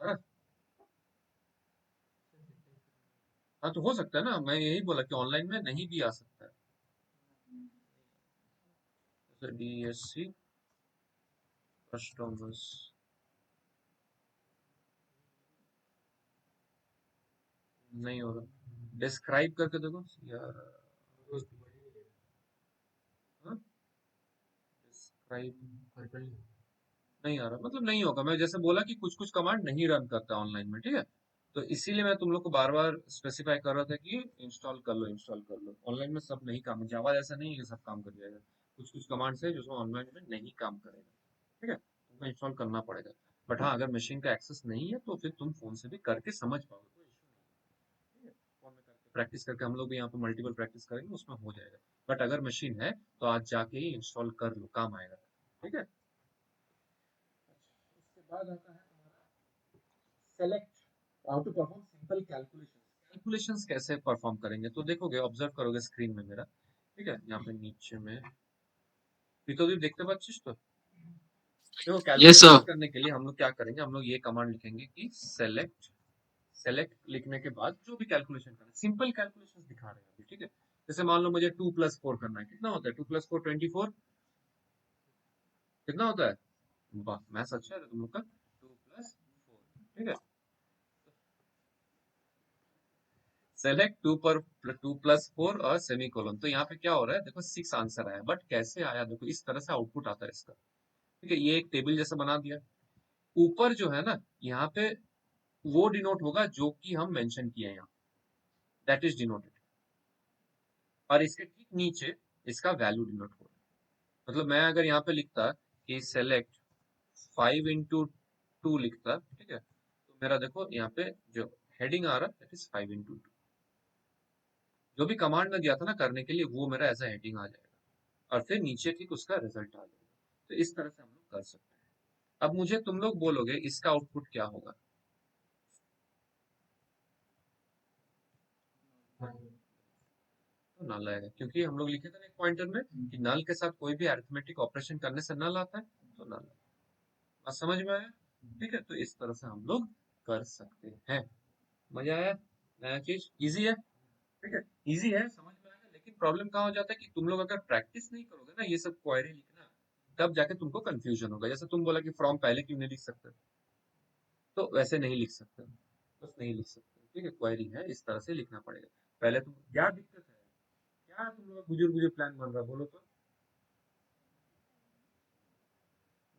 हाँ हाँ, तो हो सकता है ना, मैं यही बोला कि ऑनलाइन में नहीं भी आ सकता है। जैसे DSC कस्टमर्स नहीं हो रहा, डिस्क्राइब करके देखो यार। डिस्क्राइब नहीं आ रहा, मतलब नहीं होगा। मैं जैसे बोला कि कुछ कुछ कमांड नहीं रन करता ऑनलाइन में, ठीक है, तो इसीलिए मैं तुम लोग को बार बार स्पेसिफाई कर रहा था कि इंस्टॉल कर लो, इंस्टॉल कर लो। ऑनलाइन में सब नहीं काम, जावा ऐसा नहीं है कि सब काम कर जाएगा। कुछ कुछ कमांड्स है जो ऑनलाइन में नहीं काम करेगा, ठीक है, तुमको इंस्टॉल करना पड़ेगा। बट हाँ, अगर मशीन का एक्सेस नहीं है तो फिर तुम फोन से भी करके समझ पाओगे, कोई इशू नहीं है, ठीक है। फोन में करके प्रैक्टिस करके हम लोग भी यहाँ पे मल्टीपल प्रैक्टिस करेंगे, उसमें हो जाएगा। बट अगर मशीन है तो आज जाके ही इंस्टॉल कर लो, काम आएगा, ठीक है। उसके बाद आता है select how to perform simple calculations. Calculations कैसे परफॉर्म करेंगे तो देखोगे, ऑब्जर्व करोगे स्क्रीन में मेरा, ठीक है, यहाँ पे नीचे में तो देखते बच्चे तो देखो, यस सर। कैलकुलेशंस करने के लिए हम लोग क्या करेंगे, हम लोग ये कमांड लिखेंगे कि सेलेक्ट। सेलेक्ट लिखने के बाद जो भी कैलकुलेशन करना है, सिंपल कैलकुलेशंस दिखा रहे हैं अभी, ठीक है। जैसे मान लो मुझे 2+4 करना है, कितना होता है 2+4? 24। कितना होता है? वाह, मैथ्स अच्छा है तुम लोग का। 2+4, ठीक है। सेलेक्ट 2+4 और सेमीकोलन। तो यहाँ पे क्या हो रहा है, देखो 6 आंसर आया, बट कैसे आया देखो, इस तरह से आउटपुट आता है इसका, ठीक है। ये एक टेबल जैसा बना दिया। ऊपर जो है ना, यहाँ पे वो डिनोट होगा जो कि हम मेंशन किए यहाँ, दैट इज डिनोटेड। और इसके ठीक नीचे इसका वैल्यू डिनोट होगा। मतलब मैं अगर यहाँ पे लिखता कि सेलेक्ट 5 into 2 लिखता, ठीक है, तो मेरा देखो यहाँ पे जो हेडिंग आ रहा है दैट इज 5 into 2। जो भी कमांड में दिया था ना करने के लिए, वो मेरा ऐसा हेडिंग आ जाएगा और फिर नीचे ठीक उसका रिजल्ट आ जाएगा। तो इस तरह से हम लोग कर सकते हैं। अब मुझे तुम लोग बोलोगे इसका आउटपुट क्या होगा, तो नल आएगा, क्योंकि हम लोग लिखे थे ना एक पॉइंटर में कि नल के साथ कोई भी अरिथमेटिक ऑपरेशन करने से नल आता है, तो नल। बात समझ में आया? ठीक है, तो इस तरह से हम लोग कर सकते हैं। मजा आया? नया चीज इजी है, ठीक है, इजी है, समझ में आएगा। लेकिन प्रॉब्लम कहाँ हो जाता है कि तुम लोग अगर प्रैक्टिस नहीं करोगे ना ये सब क्वेरी लिखना, तब जाके तुमको कंफ्यूजन होगा। जैसे तुम बोला कि फ्रॉम पहले क्यों नहीं लिख सकते, तो वैसे नहीं लिख सकते, बस नहीं लिख सकते, ठीक है। क्वेरी है, इस तरह से लिखना पड़ेगा। पहले तुम क्या दिक्कत है, क्या तुम लोग बुजुर्ग बुजुर्ग प्लान बन रहा, बोलो तो।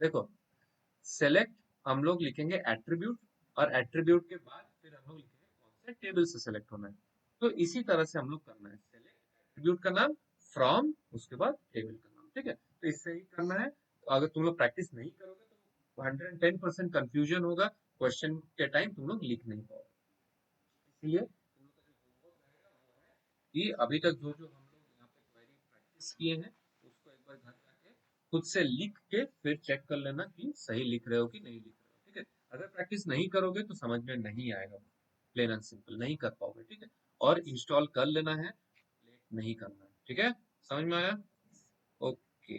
देखो, सेलेक्ट हम लोग लिखेंगे एट्रीब्यूट, और एट्रीब्यूट के बाद फिर हम लोग लिखेंगे कौन से टेबल से सेलेक्ट होना है। तो इसी तरह से हम लोग करना है, सेलेक्ट एट्रीब्यूट का नाम, फ्रॉम, उसके बाद टेबल का नाम, ठीक है। तो इससे ही करना है। तो अगर तुम लोग प्रैक्टिस नहीं करोगे तो 110% कंफ्यूजन होगा, क्वेश्चन के टाइम तुम लोग लिख नहीं पाओगे। इसलिए तुम लोग का जो होमवर्क रहेगा वो है कि अभी तक जो जो हम लोग यहाँ पे क्वेरी प्रैक्टिस किए हैं उसको एक बार घर जाके खुद से लिख के फिर चेक कर लेना कि सही लिख रहे हो कि नहीं लिख रहे हो, ठीक है। अगर प्रैक्टिस नहीं करोगे तो समझ में नहीं आएगा, प्लेन एंड सिंपल नहीं कर पाओगे, ठीक है। और इंस्टॉल कर लेना है, लेट नहीं करना है, ठीक है। समझ में आया? ओके।